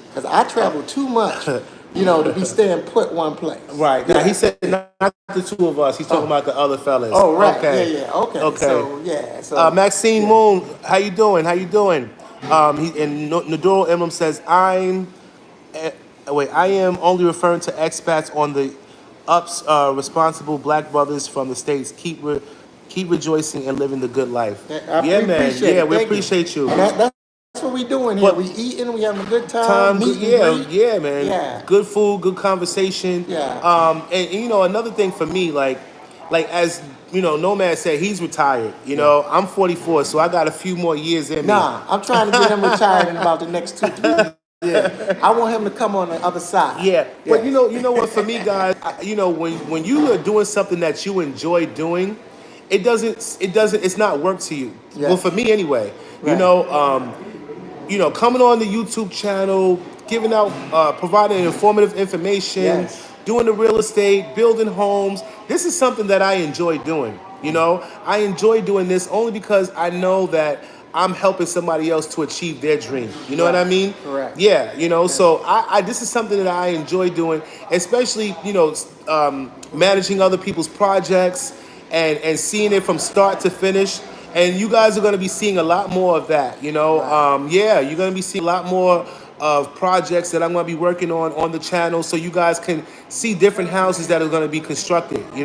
Because I travel too much, to be staying put one place. Right. Now he said not the two of us. He's talking about the other fellas. Oh, right. Okay. Yeah. Okay. Okay. So yeah. So Maxine Moon, how you doing? How you doing? And Naduro Emblem says I am only referring to expats on the ups, responsible black brothers from the States. Keep rejoicing and living the good life. We Man. appreciate Yeah, it. we Thank appreciate you. And that's what we doing here. But- We eating, we having a good time. Meet and greet. Yeah, man. Yeah. Good food, good conversation. Yeah. And another thing for me, like as Nomad said, he's retired. I'm 44, so I got a few more years in me. Nah, I'm trying to get him retired in about the next 2-3 years. I want him to come on the other side. Yeah, but you know what? For me, guys, when you are doing something that you enjoy doing, it's not work to you. Yeah. Well, for me anyway. Right. Coming on the YouTube channel, giving out, providing informative information, Yes. doing the real estate, building homes. This is something that I enjoy doing. I enjoy doing this only because I know that I'm helping somebody else to achieve their dream. You know what I mean? Correct. Yeah. So I this is something that I enjoy doing, especially managing other people's projects and seeing it from start to finish. And you guys are going to be seeing a lot more of that, you're going to be seeing a lot more of projects that I'm going to be working on the channel, so you guys can see different houses that are going to be constructed, we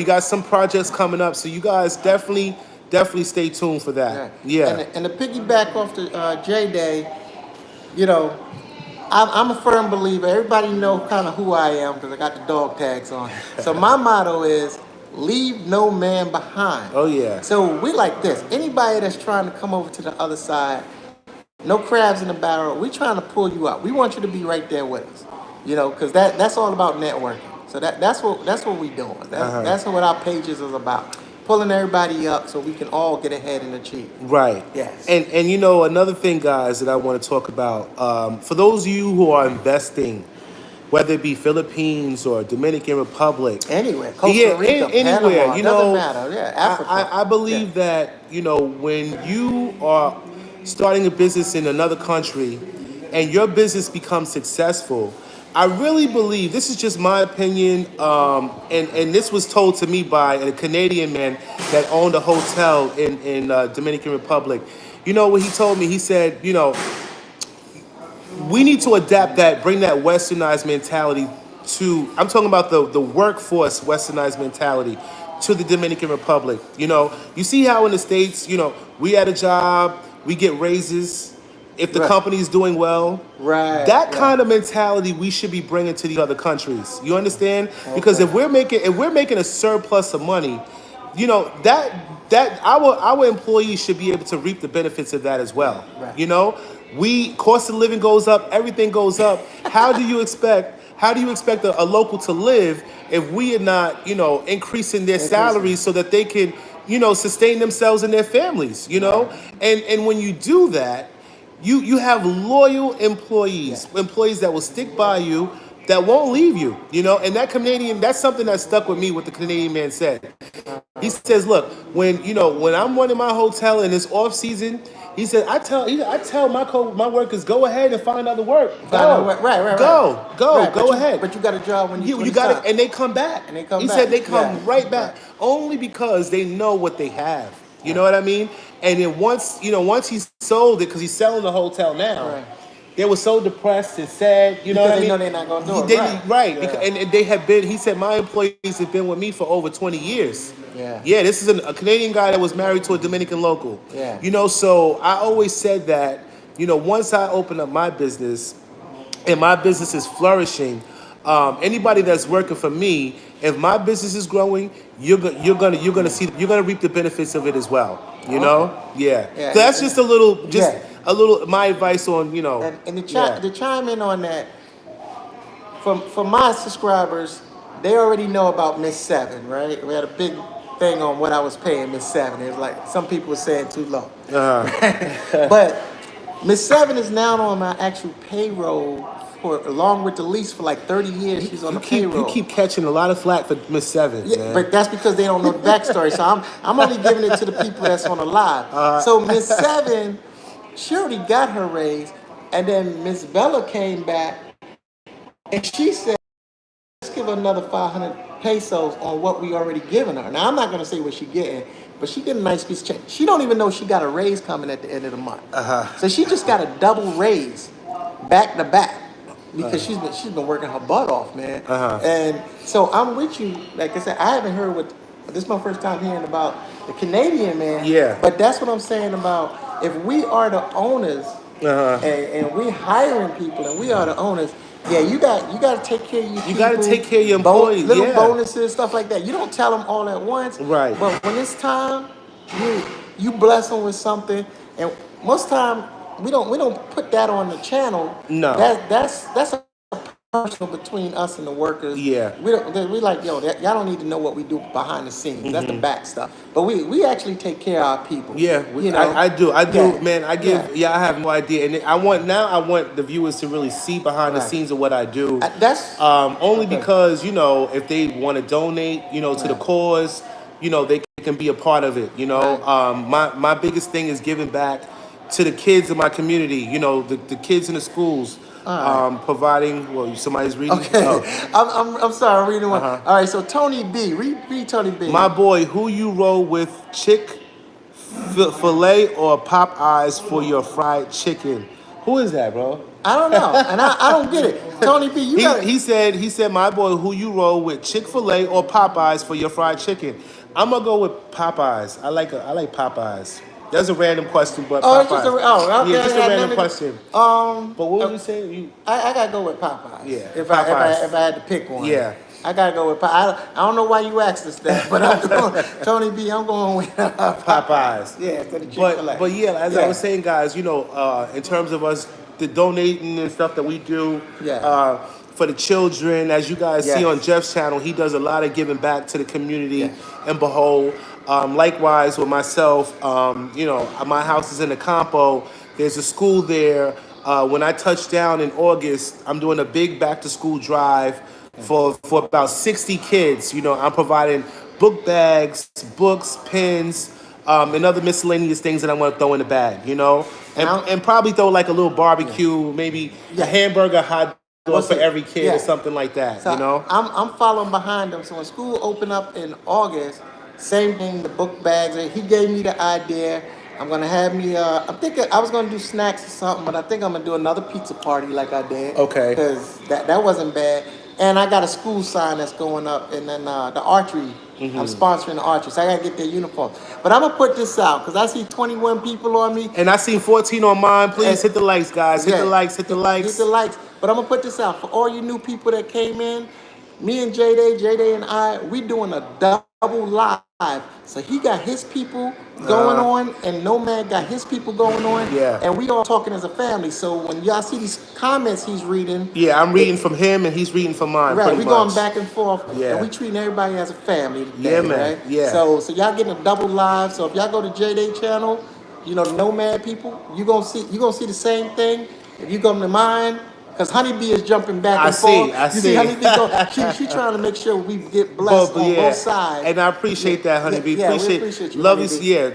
got some projects coming up, so you guys definitely stay tuned for that. Yeah. And to piggyback off the J Day, I'm a firm believer. Everybody know kind of who I am because I got the dog tags on. So my motto is, leave no man behind. Oh, yeah. So we like this. Anybody that's trying to come over to the other side, no crabs in the barrel. We trying to pull you up. We want you to be right there with us. Because that's all about networking. So that's what we doing. That's what our pages is about. Pulling everybody up so we can all get ahead and achieve. Right. Yes. And another thing, guys, that I want to talk about, for those of you who are investing, whether it be Philippines or Dominican Republic, Anywhere, Costa Rica, anywhere, Panama, doesn't matter. Yeah, Africa. I believe that when you are starting a business in another country and your business becomes successful, I really believe, this is just my opinion, and this was told to me by a Canadian man that owned a hotel in Dominican Republic. You know what he told me? He said, we need to bring that westernized mentality to, I'm talking about the workforce westernized mentality to the Dominican Republic. You see how in the States, we at a job, we get raises if the company's doing well. Right. That kind of mentality we should be bringing to the other countries. You understand? Okay. Because if we're making a surplus of money, that our employees should be able to reap the benefits of that as well. Right. Cost of living goes up, everything goes up. How do you expect a local to live if we are not, increasing their salaries so that they can, sustain themselves and their families, And when you do that, you have loyal employees, employees that will stick by you, that won't leave you, and that's something that stuck with me, what the Canadian man said. He says, look, when I'm running my hotel in this off season, he said, I tell my workers, go ahead and find other work. Go. Right. Go ahead. But you got a job when you got it, and they come back. He said they come right back, only because they know what they have. You know what I mean? And then once he sold it, because he's selling the hotel now, they were so depressed and sad. You know what I mean? They know they're not going to do it. Right. Yeah. And they have been. He said my employees have been with me for over 20 years. Yeah. Yeah. This is a Canadian guy that was married to a Dominican local. Yeah. So I always said that. Once I open up my business, and my business is flourishing, anybody that's working for me, if my business is growing, you're gonna reap the benefits of it as well. You Okay. know? Yeah. Yeah. So that's just a little, Yeah. my advice on, And yeah. to chime in on that, for my subscribers, they already know about Miss Seven, right? We had a big thing on what I was paying Miss Seven. It was like some people were saying too low, but Miss Seven is now on my actual payroll for along with the lease for like 30 years. She's on You the keep you payroll. keep catching a lot of flack for Miss Seven, Yeah, man. but that's because they don't know the backstory. So I'm only giving it to the people that's on the live. So Miss Seven, she already got her raise, and then Miss Bella came back and she said, let's give her another 500 pesos on what we already given her. Now I'm not gonna say what she getting, but she getting a nice piece of change. She don't even know she got a raise coming at the end of the month. So she just got a double raise back to back because she's been working her butt off, man. And so I'm with you. Like I said, I haven't heard what this is my first time hearing about the Canadian man. Yeah. But that's what I'm saying about if we are the owners and we hiring people and we are the owners. Yeah, you got to take care of your You people. got to take care of your employees. Little Yeah. bonuses, stuff like that. You don't tell them all at once. Right. But when it's time, you bless them with something. And most time we don't put that on the channel. No. That's a personal between us and the workers. Yeah. We like, yo, y'all don't need to know what we do behind the scenes. That's the back stuff. But we actually take care of our people. Yeah, you know. I do, Yeah. man. I have no idea, and I want the viewers to really see behind the Right. scenes of what I do. That's Only okay. because if they want to donate, to the Right. cause, they can be a part of it. Right. My biggest thing is giving back to the kids in my community. The kids in the schools. All right. Providing. Well, somebody's reading. Okay. Oh. I'm sorry, I'm reading one. All right, so Tony B. Read Tony B. My boy, who you roll with, Chick-fil-A or Popeyes for your fried chicken? Who is that, bro? I don't know. And I don't get it. Tony B, you got He said, my boy, who you roll with, Chick-fil-A or Popeyes for your fried chicken? I'm gonna go with Popeyes. I like Popeyes. That's a random question, but Oh, Popeyes. it's just okay. Yeah, just a I had random nothing- question. But what were you saying? I gotta go with Popeyes. Yeah, If I Popeyes. if I had to pick one. Yeah. I gotta go with Popeyes. I don't know why you asked us that, but I'm going Tony B. I'm going with Popeyes. Yeah, to the Chick-fil-A. But yeah, as I was saying, guys, in terms of us the donating and stuff that we do, for the children, as you guys see on Jeff's channel, he does a lot of giving back to the community and behold. Likewise with myself, my house is in the Campo. There's a school there. When I touch down in August, I'm doing a big back to school drive for about 60 kids. I'm providing book bags, books, pens, and other miscellaneous things that I want to throw in the bag, and probably throw like a little barbecue, maybe a hamburger, hot dog for every kid or something like that, So I'm following behind them. So when school opened up in August, same thing, the book bags. He gave me the idea. I'm gonna have me. I'm thinking I was gonna do snacks or something, but I think I'm gonna do another pizza party like I did. Okay. Because that wasn't bad. And I got a school sign that's going up, and then the archery. I'm sponsoring the archery, so I gotta get their uniform. But I'm gonna put this out because I see 21 people on me. And I seen 14 on mine. Please hit the likes, guys. Hit the likes. Hit the likes. But I'm gonna put this out for all you new people that came in. Me and J-Day and I, we doing a double live. So he got his people going on, and Nomad got his people going on. Yeah. And we all talking as a family. So when y'all see these comments he's reading. Yeah, I'm reading from him and he's reading from mine. Right, we going back and forth. Yeah. And we treating everybody as a family today, Yeah, man. right? Yeah. So y'all getting a double live. So if y'all go to J-Day channel, the Nomad people, you gonna see the same thing. If you go to mine, because Honeybee is jumping back and forth. I see. Honeybee she trying to make sure we get blessed on both sides. And I appreciate that, Honeybee. Yeah, we appreciate you, love Honeybee. you.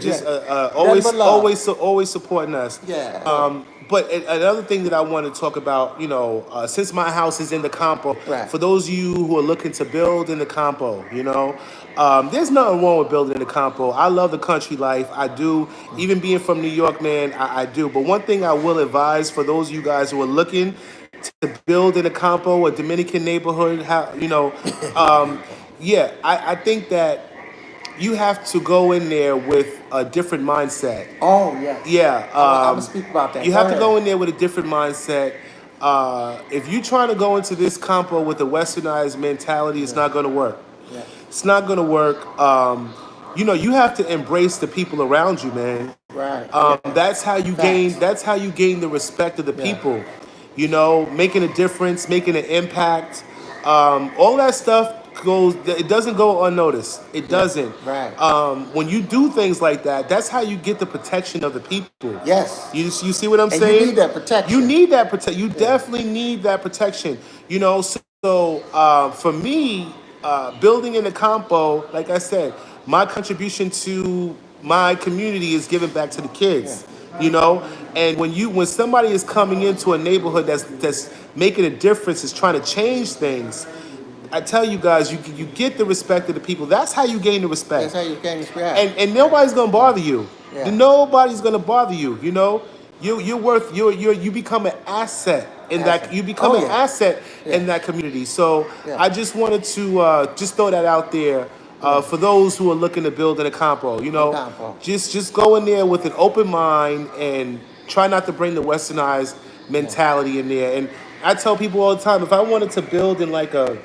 Always supporting us. Yeah. But another thing that I want to talk about, since my house is in the Campo, for those of you who are looking to build in the Campo, there's nothing wrong with building in the Campo. I love the country life. I do. Even being from New York, man, I do. But one thing I will advise for those of you guys who are looking to build in a Campo, a Dominican neighborhood, I think that you have to go in there with a different mindset. Oh, yeah. Yeah. I'm going to speak about that. You have to go in there with a different mindset. If you're trying to go into this Campo with a westernized mentality, it's not going to work. Yeah. It's not going to work. you have to embrace the people around you, man. Right. Yeah. That's how you gain. Facts. That's how you gain the respect of the Yeah. people. Making a difference, making an impact. All that stuff goes. It doesn't go unnoticed. It Yeah. doesn't. Right. When you do things like that, that's how you get the protection of the people. Yes. You see what I'm And you saying? need that protection. You need that protect. You Yeah. definitely need that protection. So for me, building in the campo, like I said, my contribution to my community is giving back to the Yeah. kids. And when somebody is coming into a neighborhood that's making a difference, is trying to change things, I tell you guys, you get the respect of the people. That's how you gain the That's respect. how you gain respect. And nobody's gonna bother you. Yeah. Nobody's gonna bother you. You become an asset in that. Asset. You become Oh, an yeah. asset Yeah. in that community. So Yeah. I just wanted to just throw that out there for those who are looking to build in a compo. Campo. Just go in there with an open mind and try not to bring the westernized mentality in there. And I tell people all the time, if I wanted to build in like a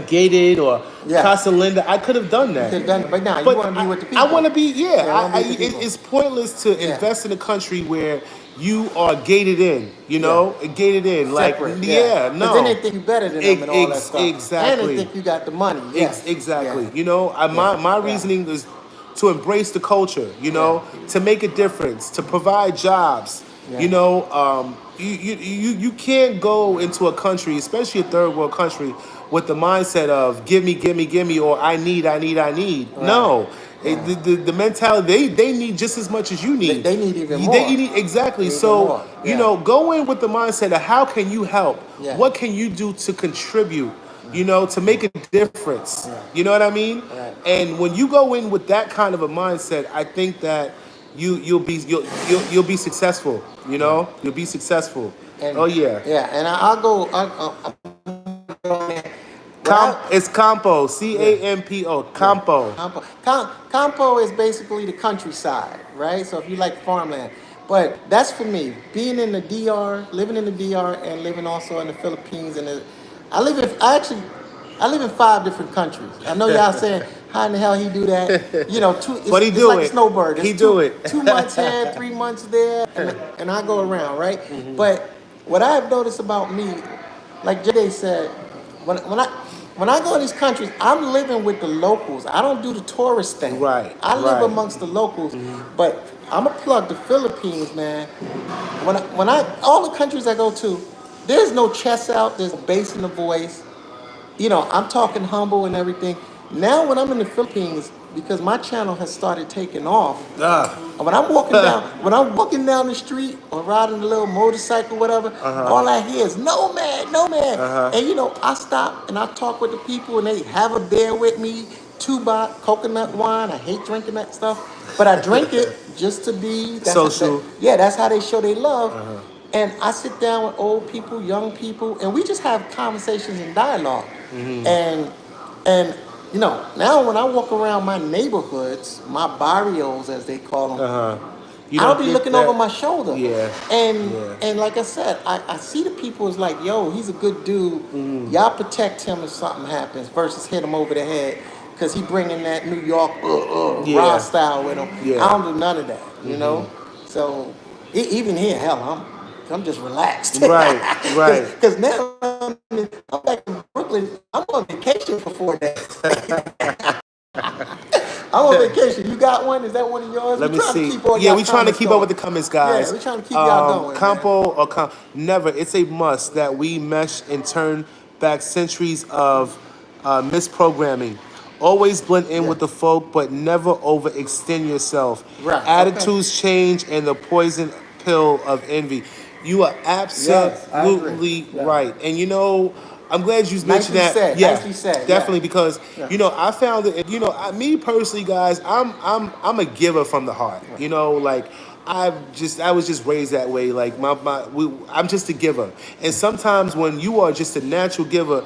gated or Yeah. Casa Linda, I could have done that. You could've done it, but now you But want to be with the I people. want to be, Yeah, I wanna be with the people. it's pointless to Yeah. invest in a country where you are gated in, gated in. Separate. No. But then they think you better than them and all that stuff. Exactly. And they think you got the money. Yes. Exactly. Yeah. My Yeah. reasoning is to embrace the culture, to make a difference, to provide jobs. Yeah. You can't go into a country, especially a third world country, with the mindset of give me, or I need. Right. No. Yeah. The mentality, they need just as much as you need. They need even more. They need exactly. They need So more. Yeah. go in with the mindset of how can you help? Yeah. What can you do to contribute? To make a difference. Yeah. You know what I mean? Right. And when you go in with that kind of a mindset, I think that you'll be successful. You'll be successful. And, Oh yeah. Yeah, and I'll go. I'll go there. It's Campo, Campo, Campo. Campo is basically the countryside, right? So if you like farmland, but that's for me. Being in the DR, living in the DR, and living also in the Philippines, I live in 5 different countries. I know y'all saying, how in the hell he do that? But he it's do like it. a snowbird. It's He do it. 2 months here, 3 months there, and I go around, right? But what I've noticed about me, like Jay said, when I go to these countries, I'm living with the locals. I don't do the tourist thing. Right, I live right. amongst the locals. But I'm gonna plug the Philippines, man. When I all the countries I go to, there's no chest out. There's bass in the voice. I'm talking humble and everything. Now when I'm in the Philippines, because my channel has started taking off, when I'm walking down the street or riding a little motorcycle, whatever, all I hear is no man, no man. And I stop and I talk with the people and they have a beer with me, 2-baht coconut wine. I hate drinking that stuff, but I drink it just to be Social. that's how they show they love. And I sit down with old people, young people, and we just have conversations and dialogue. And now when I walk around my neighborhoods, my barrios as they call them, I'll be looking over my shoulder. Yeah. And like I said, I see the people as like, yo, he's a good dude. Y'all protect him if something happens versus hit him over the head because he bringing that New York raw style with him. Yeah. I don't do none of that, So even here, hell, I'm just relaxed. Right. Because now I'm back in Brooklyn. I'm on vacation for 4 days. I'm on vacation. You got one? Is that one of yours? Let me see. We're trying to keep up with the comments, guys. Yeah, we're trying to keep y'all going. Campo or never. It's a must that we mesh and turn back centuries of misprogramming. Always blend in with the folk, but never overextend yourself. Right. Attitudes change and the poison pill of envy. You are absolutely right. And I'm glad you mentioned that. Said. Yeah, nicely said. definitely because I found that me personally, guys, I'm a giver from the heart. Like I was just raised that way. Like I'm just a giver, and sometimes when you are just a natural giver,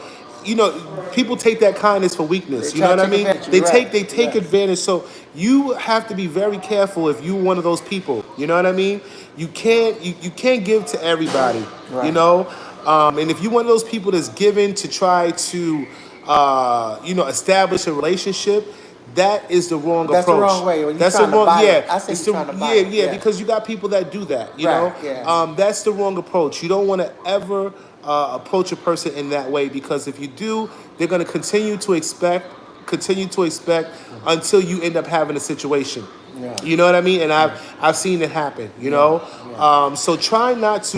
people take that kindness for weakness. You know what I mean? They take advantage. So you have to be very careful if you're one of those people. You know what I mean? You can't give to everybody. Right. And if you're one of those people that's given to try to establish a relationship, that is the wrong That's the approach. wrong way. When you That's the trying to wrong, buy it, yeah. I say It's you're the trying to buy yeah, it. yeah, Yeah. because you got people that do that, you Right, know. yeah. That's the wrong approach. You don't want to ever approach a person in that way, because if you do, they're going to continue to expect until you end up having a situation. Yeah. You know what I mean? And I've seen it happen. You Yeah. know, so try not to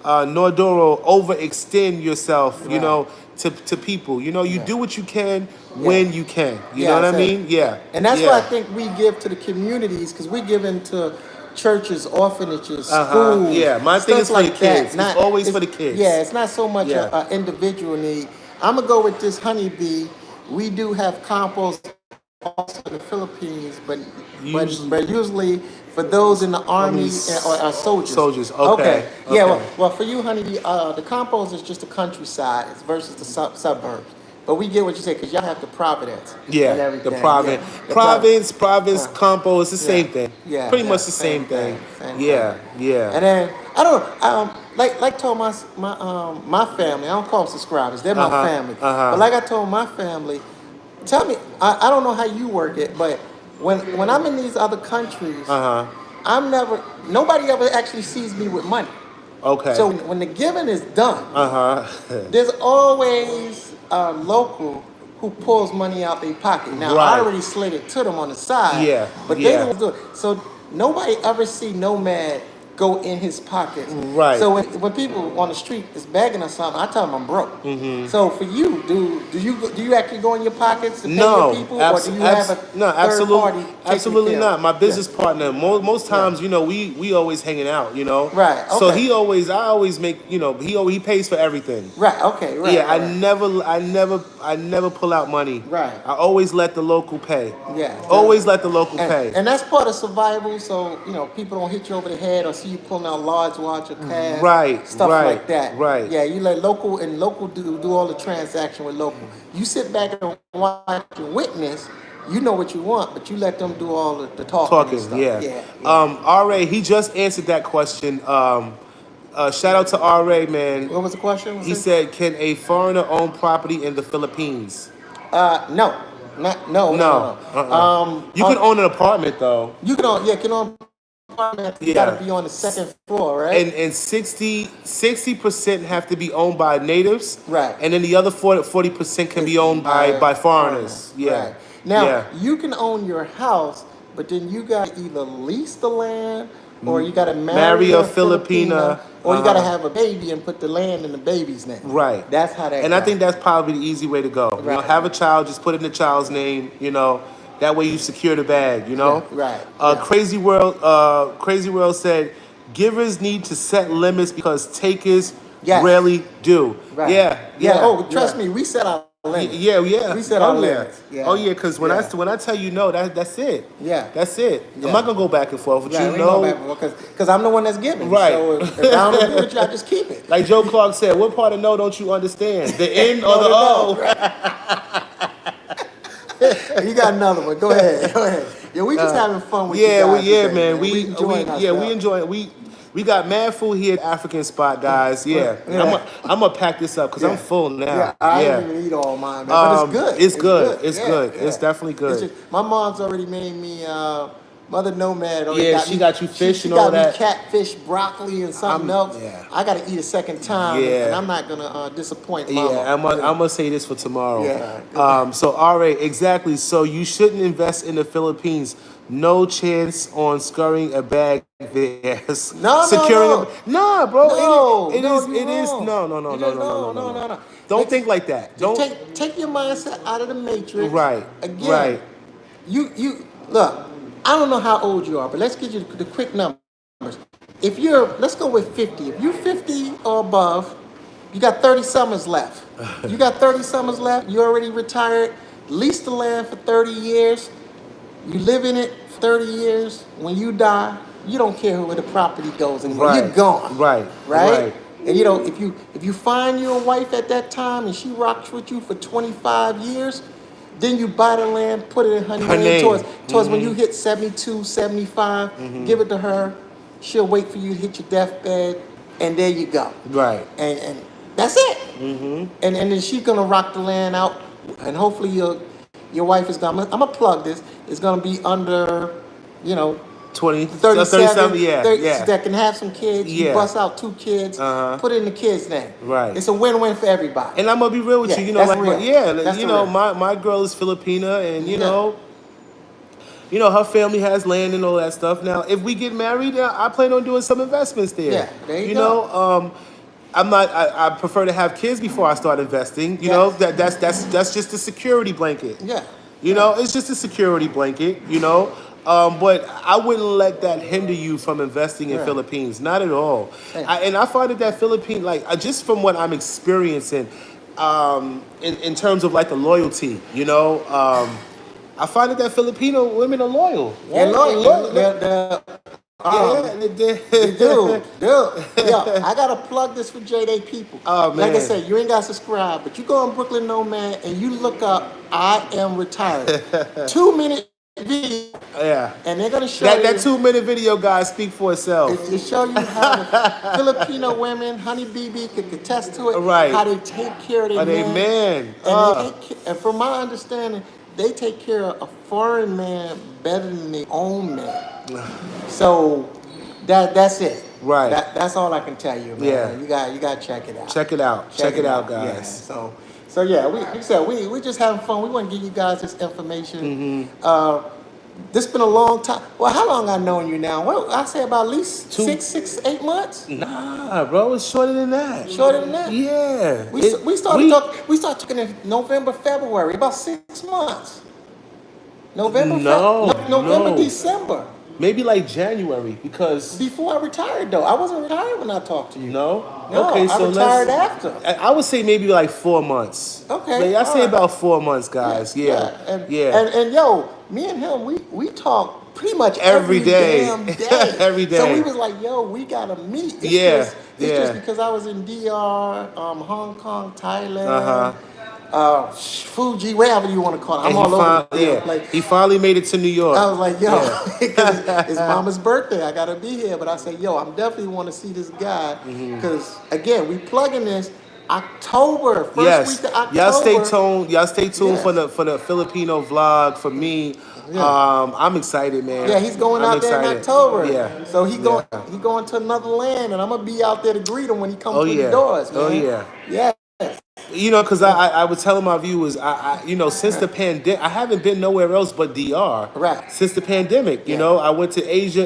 Nordoro overextend yourself. You Right. know, to people. You know, you Yeah. do what you can Yeah. when you can. You know Yeah, what I so, mean? Yeah, and that's why I yeah. think we give to the communities, because we give into churches, orphanages, schools, Yeah, my thing stuff is for the like that. kids. It's Not always for it's the kids. yeah, it's not so much Yeah. a individual need. I'm gonna go with this honeybee. We do have compost also in the Philippines, but Usually, but usually for those in the army or soldiers. soldiers. Okay, Okay. yeah. Okay. Well, for you, honeybee, the compost is just the countryside versus the suburbs. But we get what you say, because y'all have the Providence and Yeah, the everything. Yeah, province, compo, it's the yeah, same thing. yeah, Pretty yeah, much the same thing. same thing. Yeah, yeah. And then I don't like told my family. I don't call them subscribers. They're my family. But like I told my family, tell me, I don't know how you work it, but when I'm in these other countries, I'm never nobody ever actually sees me with money. Okay. So when the giving is done, Uh-huh. there's always a local who pulls money out their pocket. Now I Right. already slid it to them on the side, Yeah, but they yeah. don't do it. So nobody ever see Nomad go in his pockets. Right. So when people on the street is begging or something, I tell them I'm broke. So for you, do you actually go in your pockets to pay your No, people, or do you have a no, third party taking absolutely care not. of My it? business Yeah. partner. Most Yeah. times, you know, we always hanging out. You know, Right, So okay. I always make. You know, he pays for everything. Right. Okay. Right. Yeah, right, right. I never pull out money. Right. I always let the local pay. Yeah. Always let the local pay. And that's part of survival, so people don't hit you over the head or see you pulling out large watch or cash, Right, stuff right, like that. right. Yeah, you let local do all the transaction with local. You sit back and watch and witness. You know what you want, but you let them do all the talking and Talking, stuff. yeah. Yeah. Yeah. RA, he just answered that question. Shout out to RA, man. What was the question? He said, "Can a foreigner own property in the Philippines?" No, not no, no, no, No. no. You can own an apartment though. You can on, yeah, can on. You Yeah. gotta be on the second floor, right? And 60% have to be owned by natives. Right. And then the other 40% can be owned by foreigners. Yeah. Right. Now, Yeah. you can own your house, but then you got to either lease the land or you got to marry a Filipina, or you got to have a baby and put the land in the baby's name. Right. That's how that And goes. I think that's probably the easy way to go. You know, Right. have a child, just put it in the child's name, you know. That way you secure the bag, you know? Yeah, right, yeah. Crazy World said, givers need to set limits because takers Yes. rarely do. Right. Yeah. Oh, trust me, we set our limits. Yeah. We set our limits. Yeah. Oh yeah, because when Yeah. I tell you no, that's it. Yeah. That's it. Yeah. I'm not gonna go back and forth with Right, you. we No. know because I'm the one that's giving. Right. So if I don't agree with you, I just keep it. Like Joe Clark said, what part of no don't you understand? The N or the O? You got another one. Go ahead. Go ahead. Yeah, we just having fun with you guys today, man. We enjoying ourselves. We got mad food here at African Spot, guys. Yeah, Yeah. I'm gonna pack this up because I'm full now. Yeah, I didn't even eat all mine, man, but it's good. It's good. It's Yeah, good. yeah. It's definitely good. It's just, my mom's already made me Mother Nomad. Yeah, she got you fish she and all got me that. catfish, broccoli, and something else. yeah. I got to eat a second time, Yeah. and I'm not gonna disappoint Mama. Yeah, I'm gonna say this for tomorrow. Yeah. So RA, exactly. So you shouldn't invest in the Philippines. No chance on scurrying a bag there. No. Nah, bro. No, it no, is. you're It is. wrong. No. Don't Like, think like that. Don't. Take your mindset out of the matrix. Right. Again. Right. You look. I don't know how old you are, but let's get you the quick numbers. Let's go with 50. If you're 50 or above, you got 30 summers left. You got 30 summers left. You already retired. Lease the land for 30 years. You live in it for 30 years. When you die, you don't care where the property goes anymore. Right. You're gone. Right. And if you find your wife at that time and she rocks with you for 25 years, then you buy the land, put it in her name. Towards when you hit 72, 75, give it to her. She'll wait for you to hit your deathbed, and there you go. Right. And that's it. And then she's gonna rock the land out, and hopefully your wife is gonna. I'm gonna plug this. It's gonna be under, you know, 20, 37, 37, yeah, 30, yeah, that can have some kids. You yeah. bust out 2 kids, Uh-huh. put it in the kid's name. Right. It's a win-win for everybody. And I'm gonna be real with Yeah, you, that's like, real. yeah, That's the real. my girl is Filipina, and Yeah. her family has land and all that stuff. Now, if we get married, I plan on doing some investments there. Yeah, there you You go. know, I'm not. I prefer to have kids before I start investing. Yes. That's just a security blanket. Yeah. It's just a security blanket. But I wouldn't let that hinder you from investing in Right. Philippines. Not at all. Hey. And I find that Philippine, like, just from what I'm experiencing, in terms of like the loyalty, I find that Filipino women are loyal. They're Right? loyal. Dude. Yo, I gotta plug this for J-Day people. Oh, Like I man. said, you ain't gotta subscribe, but you go on Brooklyn Nomad and you look up I am retired. 2-minute video, Yeah. and they're gonna show That you 2-minute video, guys, speak for itself. to show you how the Filipino women, Honey BB could attest to it, Right. how they take care of their Are they men. man? And from my understanding, they take care of a foreign man better than their own man. So that's it. Right. That's all I can tell you, man. Yeah. You got to check it out. Check it out. Check it out, guys. Yeah. So yeah, we just having fun. We want to give you guys this information. This been a long time. Well, how long I known you now? Well, I say about at least 8 months. Nah, bro, it's shorter than that. Shorter than that. Yeah. We started talking in November, February, about 6 months. November, No. December. Maybe like January, because Before I retired, though, I wasn't retired when I talked to you. no. No, Okay, I so retired let's. after. I would say maybe like 4 months. Okay, I say all right. about 4 months, guys. Yeah. And yo, me and him, we talk pretty much Every day. damn day. Every day. So we was like, yo, we gotta meet. It's Yeah, just, it's yeah. just because I was in DR, Hong Kong, Thailand, Uh-huh. Fuji, wherever you want to call it. I'm And all over the damn place. he finally made it to New York. I was like, yo, Yeah. 'cause it's mama's birthday. I gotta be here. But I said, yo, I'm definitely want to see this guy because again, we plugging this October, first week of October. Y'all stay tuned. Y'all stay tuned Yes. for the Filipino vlog for me. Yeah. I'm excited, man. Yeah, he's going I'm out there in excited. October. Yeah. So he going to another land, and I'm gonna be out there to greet him when he comes Oh, through yeah. the doors, man. Oh, yeah. Yeah. Because I was telling my viewers, since the pandemic, I haven't been nowhere else but DR. Right. Since the pandemic, Yeah. I went to Asia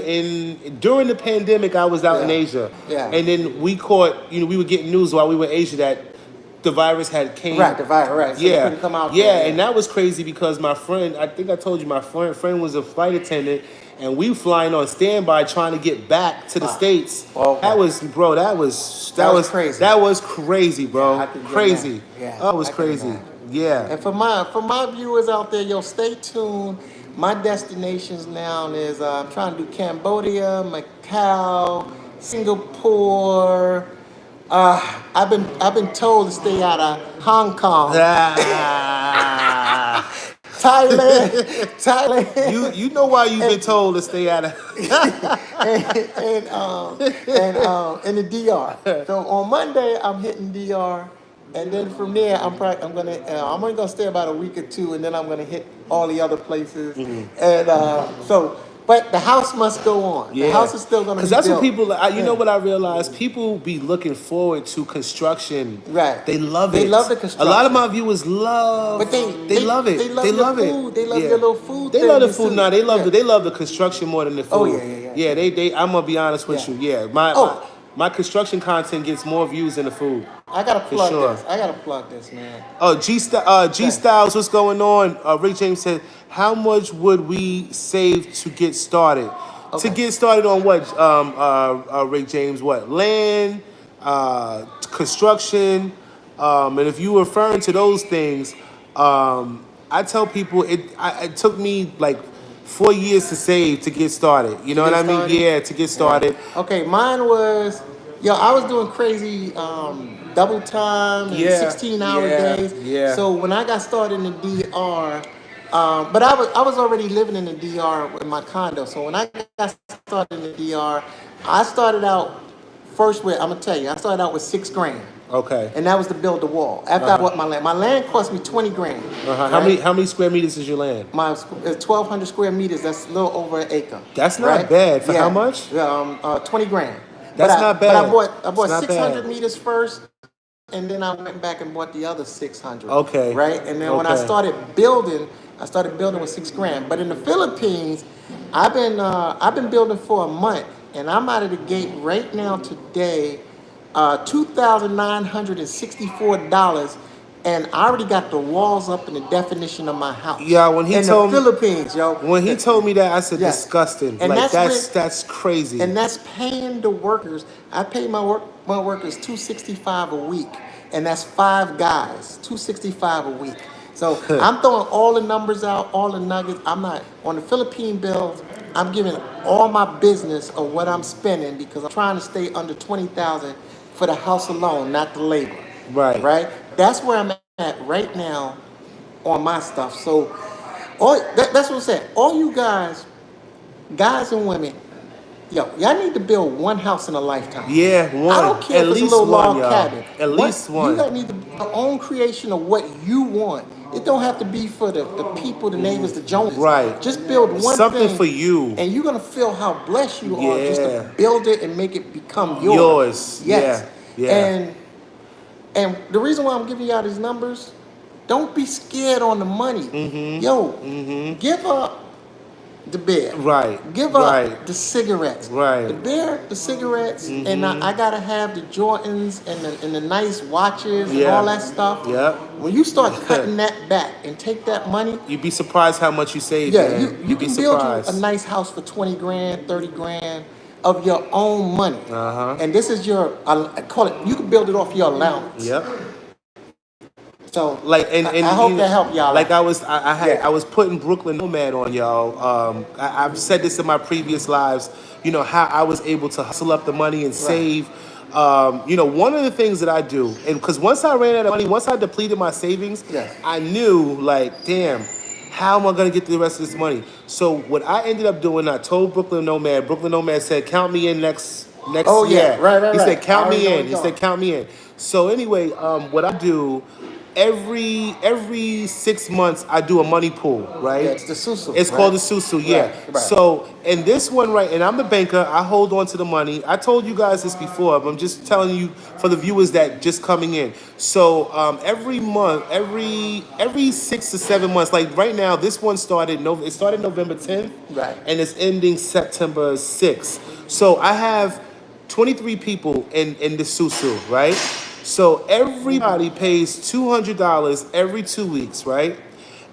during the pandemic. I was out in Yeah. Asia. Yeah. And then we caught, we were getting news while we were in Asia that the virus had came. Right, the virus, right. So you yeah. couldn't come out yeah, there, and that was crazy because my friend, I think I told you, my friend was a flight attendant. And we flying on standby trying to get back to the States. Okay. That was crazy. That was crazy, bro. Yeah, I can get crazy. that. Yeah, That was I can crazy. get Yeah. And for my viewers out there, yo, stay tuned. My destinations now is I'm trying to do Cambodia, Macau, Singapore. I've been told to stay out of Hong Kong, Ah. Thailand, you know why you've been told to stay out of and the DR. So on Monday I'm hitting DR, and then from there I'm only gonna stay about a week or two, and then I'm gonna hit all the other places. And but the house must go on. The house is still gonna be Because that's built. what people. You know what I realized? People be looking forward to construction. Right. They love it. They love the construction. A lot of my viewers love. But they love it. They love They your love food. it. They love your little food. They love the things, food. too. Nah, they love Yeah. they love the construction more than the food. Oh, yeah. Yeah, they. I'm gonna be honest with Yeah. you. Yeah, my construction content gets more views than the food. I gotta plug sure. this. I gotta plug this, man. Oh, G Styles, what's going on? Rick James said, "How much would we save to get started? Okay. To get started on what? Rick James, what? Land, construction, and if you were referring to those things, I tell people it took me like 4 years to save to get started. You know what I mean? started? Yeah, to get started. Okay, mine was, I was doing crazy double time and Yeah, 16-hour yeah, days. yeah. So when I got started in the DR, but I was already living in the DR in my condo. So when I got started in the DR, I started out first with, I'm gonna tell you, I started out with $6 grand. And that was to build the wall. After I bought my land cost me 20 grand. Right? How many square meters is your land? My 1,200 square meters. That's a little over an acre. That's not bad for how much? 20 grand. That's not bad. But I bought It's not 600 bad. meters first, and then I went back and bought the other 600. Okay. Right, and then when I started building with 6 grand. But in the Philippines, I've been building for a month, and I'm out of the gate right now today, $2,964, and I already got the walls up and the definition of my house. Yeah, when he told me in the Philippines, yo. When he told me that, I said Yes. disgusting. And like that's that's crazy. And that's paying the workers. I pay my workers $265 a week, and that's 5 guys, $265 a week. So I'm throwing all the numbers out, all the nuggets. I'm not on the Philippine bills. I'm giving all my business of what I'm spending because I'm trying to stay under 20,000 for the house alone, not the labor. Right. Right. That's where I'm at right now on my stuff. So that's what I'm saying. All you guys and women, y'all need to build one house in a lifetime. Yeah, one. I don't care At if it's a least little one, log y'all. cabin. At least one. You gotta need your own creation of what you want. It don't have to be for the people, the neighbors, the Joneses. Right. Just build one Something thing for you. and you're gonna feel how blessed you are just Yeah. to build it and make it become yours. Yours. Yes. Yeah. And the reason why I'm giving y'all these numbers, don't be scared on the money. Give up the beer. Right. Give up Right. the cigarettes. Right. The beer, the cigarettes, and I gotta have the Jordans and the nice watches and all that stuff. Yeah. When you start cutting that back and take that money, You'd be surprised how much you save. yeah, man. you You'd be can build you surprised. a nice house for 20 grand, 30 grand of your own money. And this is your, I call it, you can build it off your allowance. Yep. So Like and I hope that helped y'all. Like out. I was putting Brooklyn Nomad on y'all. I've said this in my previous lives. You know how I was able to hustle up the money and save. One of the things that I do, and because once I ran out of money, once I depleted my savings, I knew like, damn, how am I gonna get the rest of this money? So what I ended up doing, I told Brooklyn Nomad. Brooklyn Nomad said, "Count me in next Oh yeah, year." right. He said, I "Count already me know in." where He you're said, going. "Count me in." So anyway, what I do. Every 6 months I do a money pool, right? Yeah, it's the susu. It's called the susu, yeah. Right. So in this one, right, and I'm the banker, I hold on to the money. I told you guys this before, but I'm just telling you for the viewers that just coming in. So every month, every 6 to 7 months, like right now, this one started November 10th, Right. and it's ending September 6th. So I have 23 people in the susu, right? So everybody pays $200 every 2 weeks, right?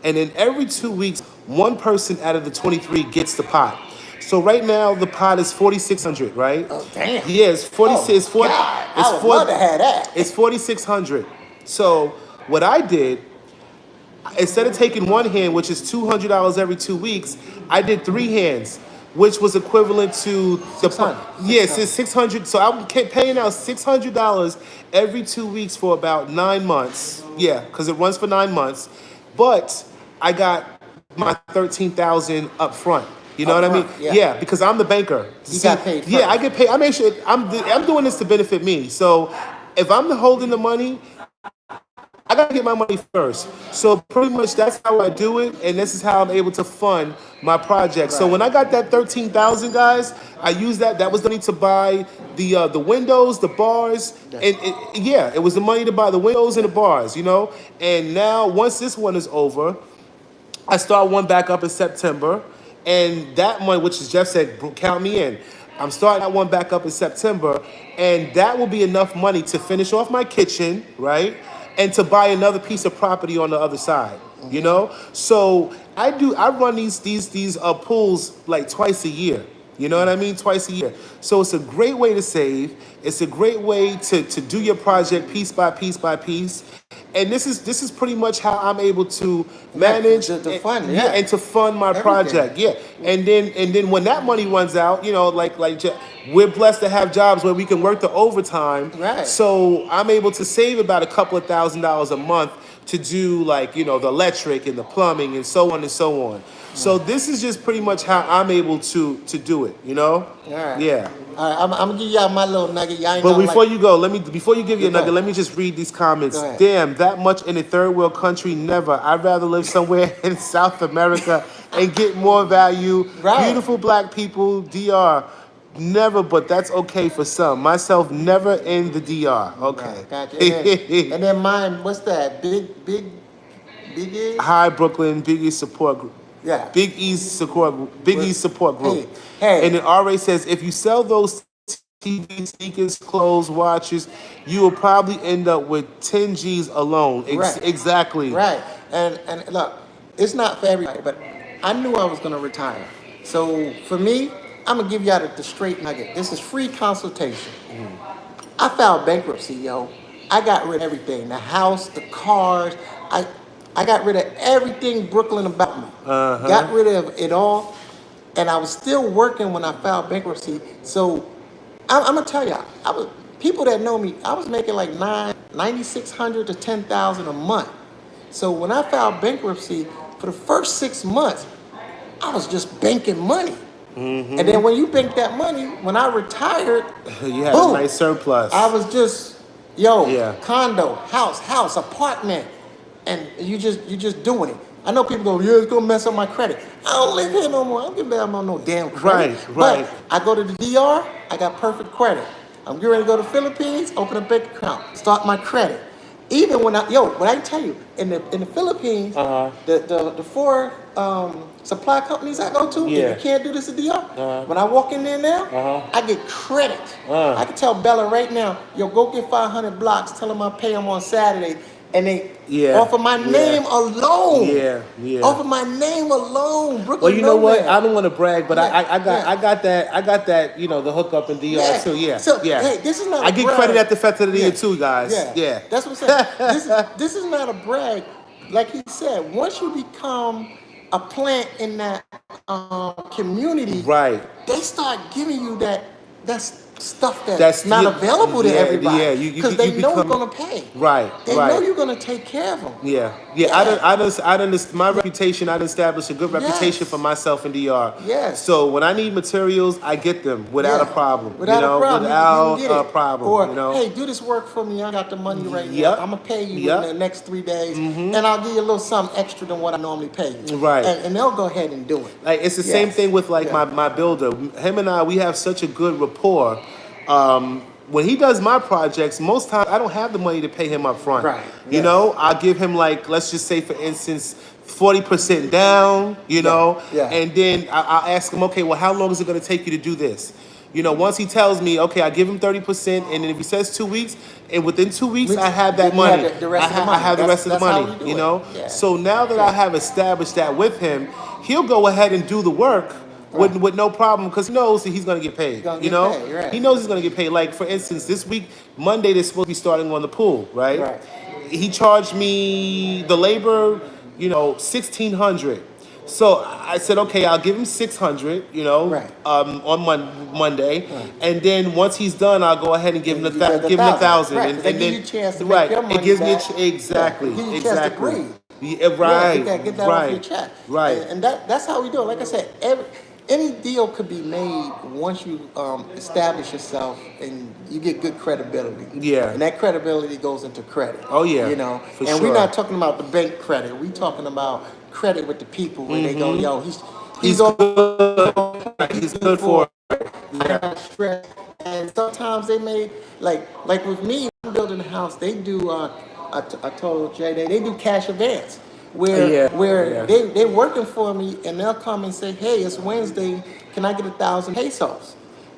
And then every 2 weeks, one person out of the 23 gets the pot. So right now the pot is 4,600, right? Oh damn. Yeah, it's 46. Oh, It's 40. God, It's I would 40. love to have that. It's 4,600. So what I did, instead of taking one hand, which is $200 every 2 weeks, I did 3 hands, which was equivalent to the 600. yes, it's 600. So I'm paying out $600 every 2 weeks for about 9 months. Yeah, because it runs for 9 months. But I got my 13,000 up front. You know Up what I mean? front, yeah. Because I'm the banker. You got paid Yeah, first. I get paid. I make sure I'm doing this to benefit me. So if I'm holding the money, I gotta get my money first. So pretty much that's how I do it, and this is how I'm able to fund my project. So when I got that 13,000, guys, I used that. That was the money to buy the windows, the bars, and it was the money to buy the windows and the bars, you know. And now once this one is over, I start one back up in September, and that one, which is Jeff said, count me in. I'm starting that one back up in September, and that will be enough money to finish off my kitchen, right? And to buy another piece of property on the other side, you know? So I run these pools like twice a year. You know what I mean? Twice a year. So it's a great way to save. It's a great way to do your project piece by piece by piece. And this is pretty much how I'm able to manage to fund, and to fund my Everything. project. Yeah. And then when that money runs out, you know, like we're blessed to have jobs where we can work the overtime. Right. So I'm able to save about a couple of $1,000s a month to do like, the electric and the plumbing and so on and so on. So this is just pretty much how I'm able to do it, All right. Yeah. All right. I'm gonna give y'all my little nugget. Y'all ain't But gonna before like. you go, before you give your Go nugget, ahead. let me just read these comments. Go ahead. Damn, that much in a third world country, never. I'd rather live somewhere in South America and get more value. Right. Beautiful black people, DR. Never, but that's okay for some. Myself, never in the DR. Okay. Right. Gotcha. And then mine. What's that? Big E. Hi, Brooklyn, Big East support group. Yeah. Big East support group. Hey. And then RA says, if you sell those TV, sneakers, clothes, watches, you will probably end up with 10 G's alone. Right. Exactly. Right. And look, it's not for everybody, but I knew I was gonna retire. So for me, I'm gonna give y'all the straight nugget. This is free consultation. I filed bankruptcy, yo. I got rid of everything. The house, the cars. I got rid of everything Brooklyn about me. Got rid of it all. And I was still working when I filed bankruptcy. So I'm gonna tell y'all, people that know me, I was making like $9,600 to $10,000 a month. So when I filed bankruptcy, for the first 6 months, I was just banking money. And then when you bank that money, when I retired, You had boom, a nice surplus. I was just, condo, house, apartment, and you just doing it. I know people go, yeah, it's gonna mess up my credit. I don't live here no more. I don't give a damn about no damn credit. Right. But I go to the DR, I got perfect credit. I'm getting ready to go to the Philippines, open a bank account, start my credit. Even when what I tell you, in the Philippines, the four supply companies I go to, if you can't do this at DR, when I walk in there now, I get credit. I can tell Bella right now, yo, go get 500 blocks, tell them I pay them on Saturday, and they offer my name alone. Offer my name alone. Brooklyn, well, you know what? that. I don't want to brag, but Yeah, I got that, the hookup in DR too. So hey, this is not. I get brag. credit at the Festa too, guys. Yeah. That's what I'm saying. this is not a brag. Like he said, once you become a plant in that community, Right. they start giving you that's stuff that's not available to everybody. Because they know you're gonna pay. Right. They know you're gonna take care of them. Yeah. I done my reputation. I done established a good reputation for myself in DR. Yes. So when I need materials, I get them without a problem. Without a problem. Without you can get a problem. Or hey, do this work for me. I got the money right now. I'm gonna pay you in the next 3 days, and I'll give you a little something extra than what I normally pay you. Right. And they'll go ahead and do it. Like it's the same thing with like my builder. Him and I, we have such a good rapport. When he does my projects, most times I don't have the money to pay him up front. Right. You know, I'll give him like, let's just say for instance, 40% down, and then I'll ask him, okay, well, how long is it going to take you to do this? Once he tells me, okay, I give him 30%, and then if he says 2 weeks, and within 2 weeks I have that money. I have the rest of the money, Yeah. So now that I have established that with him, he'll go ahead and do the work. With no problem, because he knows that he's going to get paid. He knows he's going to get paid. Like, for instance, this week, Monday, they're supposed to be starting on the pool, right? He charged me the labor, $1,600. So I said, okay, I'll give him $600, on Monday, and then once he's done, I'll go ahead and give him the $1,000, right, and then then give you a chance to make your money it gives back. me exactly. Give you a chance to breathe. Yeah, right. Get that off your check. Right. And that's how we do it. Like I said, any deal could be made once you establish yourself and you get good credibility. Yeah. And that credibility goes into credit. Oh yeah. For sure. We're not talking about the bank credit. We're talking about credit with the people where they go, yo, he's good. He's good for it. Yeah. Stress. And sometimes they may like with me, I'm building a house. They do. I told Jay they do cash advance where they're working for me and they'll come and say, hey, it's Wednesday, can I get 1,000 pesos?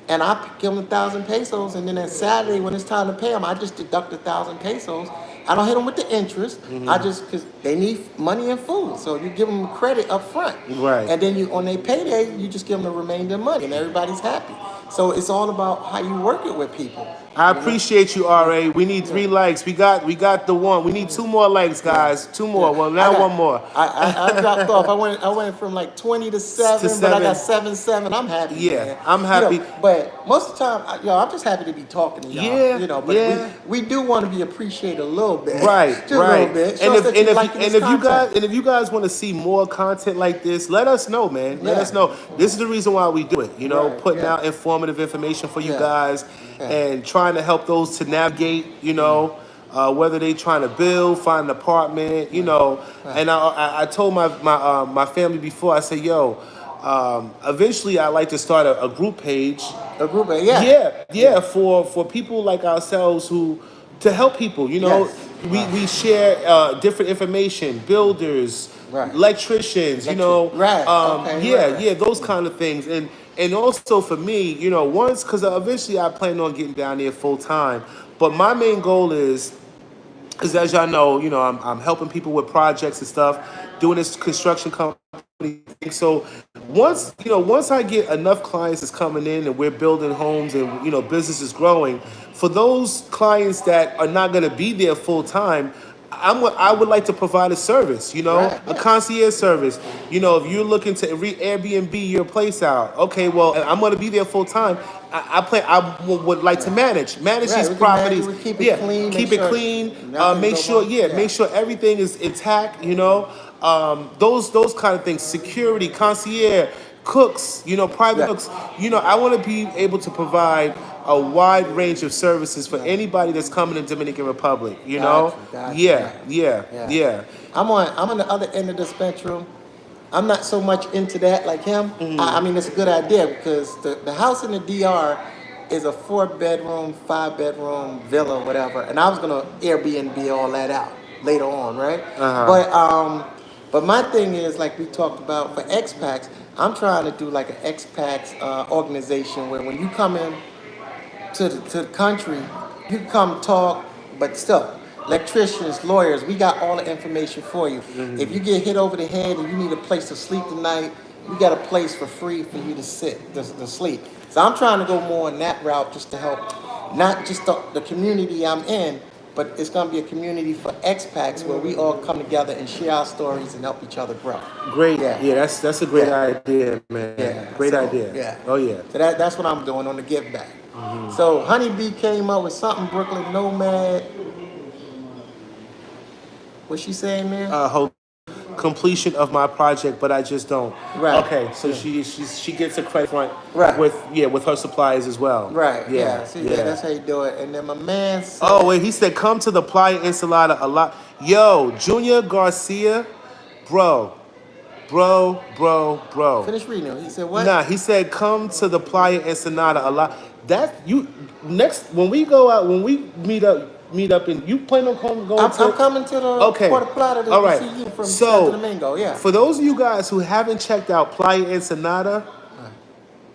And I give them 1,000 pesos, and then on Saturday when it's time to pay them, I just deduct 1,000 pesos. I don't hit them with the interest. Because they need money and food, so you give them credit up front. Right. And then on their payday, you just give them the remainder money, and everybody's happy. So it's all about how you work it with people. I You know? appreciate you, RA. We need Yeah. 3 likes. We got the one. We need 2 more likes, Yeah. guys. Two Yeah. more. Well, I now got one more. I dropped off. I went from like 20 to To 7, but I got 7. 7-7. I'm happy, Yeah, man. I'm happy. But most of the time, I'm just happy to be talking to y'all. Yeah, But we yeah. we do want to be appreciated a little bit. Right, Just a little right. bit. Show And us if that and you're if liking and this if you content. guys and if you guys want to see more content like this, let us know, man. Let us Yeah. know. This is the reason why we do it. Right. Putting Yeah. out informative information for you Yeah. guys Yeah. and trying to help those to navigate. Whether they trying to build, find an apartment. Right. And I told my family before. I said, yo, eventually I like to start a group page. A group of yeah. Yeah, Yeah. for people like ourselves who to help people. Yes. Right. We share different information, builders, Right. electricians. Right. Okay. Right. Right. Yeah, those kind of things, and also for me, once because eventually I plan on getting down there full time. But my main goal is because as y'all know, I'm helping people with projects and stuff, doing this construction company thing. So once I get enough clients that's coming in and we're building homes and business is growing, for those clients that are not going to be there full time, I would like to provide a service, Right. a Yeah. concierge service. If you're looking to Airbnb your place out, okay, well, I'm going to be there full time. Would like to manage Right. these We can manage properties. it, we keep it Yeah, clean, make keep it sure clean. nothing Make go sure, wrong. yeah, Yeah. make sure everything is intact. Those kind of things. Security, concierge, cooks. Private Yeah. cooks. I want to be able to provide a wide range of services for anybody that's coming to Dominican Republic. Got you. Yeah, Yeah. yeah, Yeah. yeah. I'm on the other end of the spectrum. I'm not so much into that like him. I mean, it's a good idea because the house in the DR is a 4-bedroom, 5-bedroom villa, whatever. And I was gonna Airbnb all that out later on, right? Uh-huh. But my thing is like we talked about for expats. I'm trying to do like an expats organization where when you come in to the country, you come talk, but still, electricians, lawyers, we got all the information for you. If you get hit over the head and you need a place to sleep tonight, we got a place for free for you to sit, to sleep. So I'm trying to go more in that route just to help, not just the community I'm in, but it's going to be a community for expats where we all come together and share our stories and help each other grow. Great. Yeah. Yeah, that's a great Yeah. idea, man. Yeah. Great So, idea. yeah. Oh yeah. So that's what I'm doing on the give back. So Honeybee came up with something Brooklyn Nomad. What's she saying there? Hope completion of my project, but I just don't. Right. Okay, so Yeah. she gets a credit front Right. with her suppliers as well. Right. Yeah. Yeah. See, yeah, that's how you do it. And then my man said, Oh wait, he said come to the Playa Ensalada a lot. Yo, Junior Garcia, bro. finish reading it. He said what? Nah, he said come to the Playa Ensenada a lot. That you next when we go out when we meet up and you plan on going I'm to coming to the okay. Puerto Plata to All right. see you from So Santo Domingo. Yeah. for those of you guys who haven't checked out Playa Ensenada,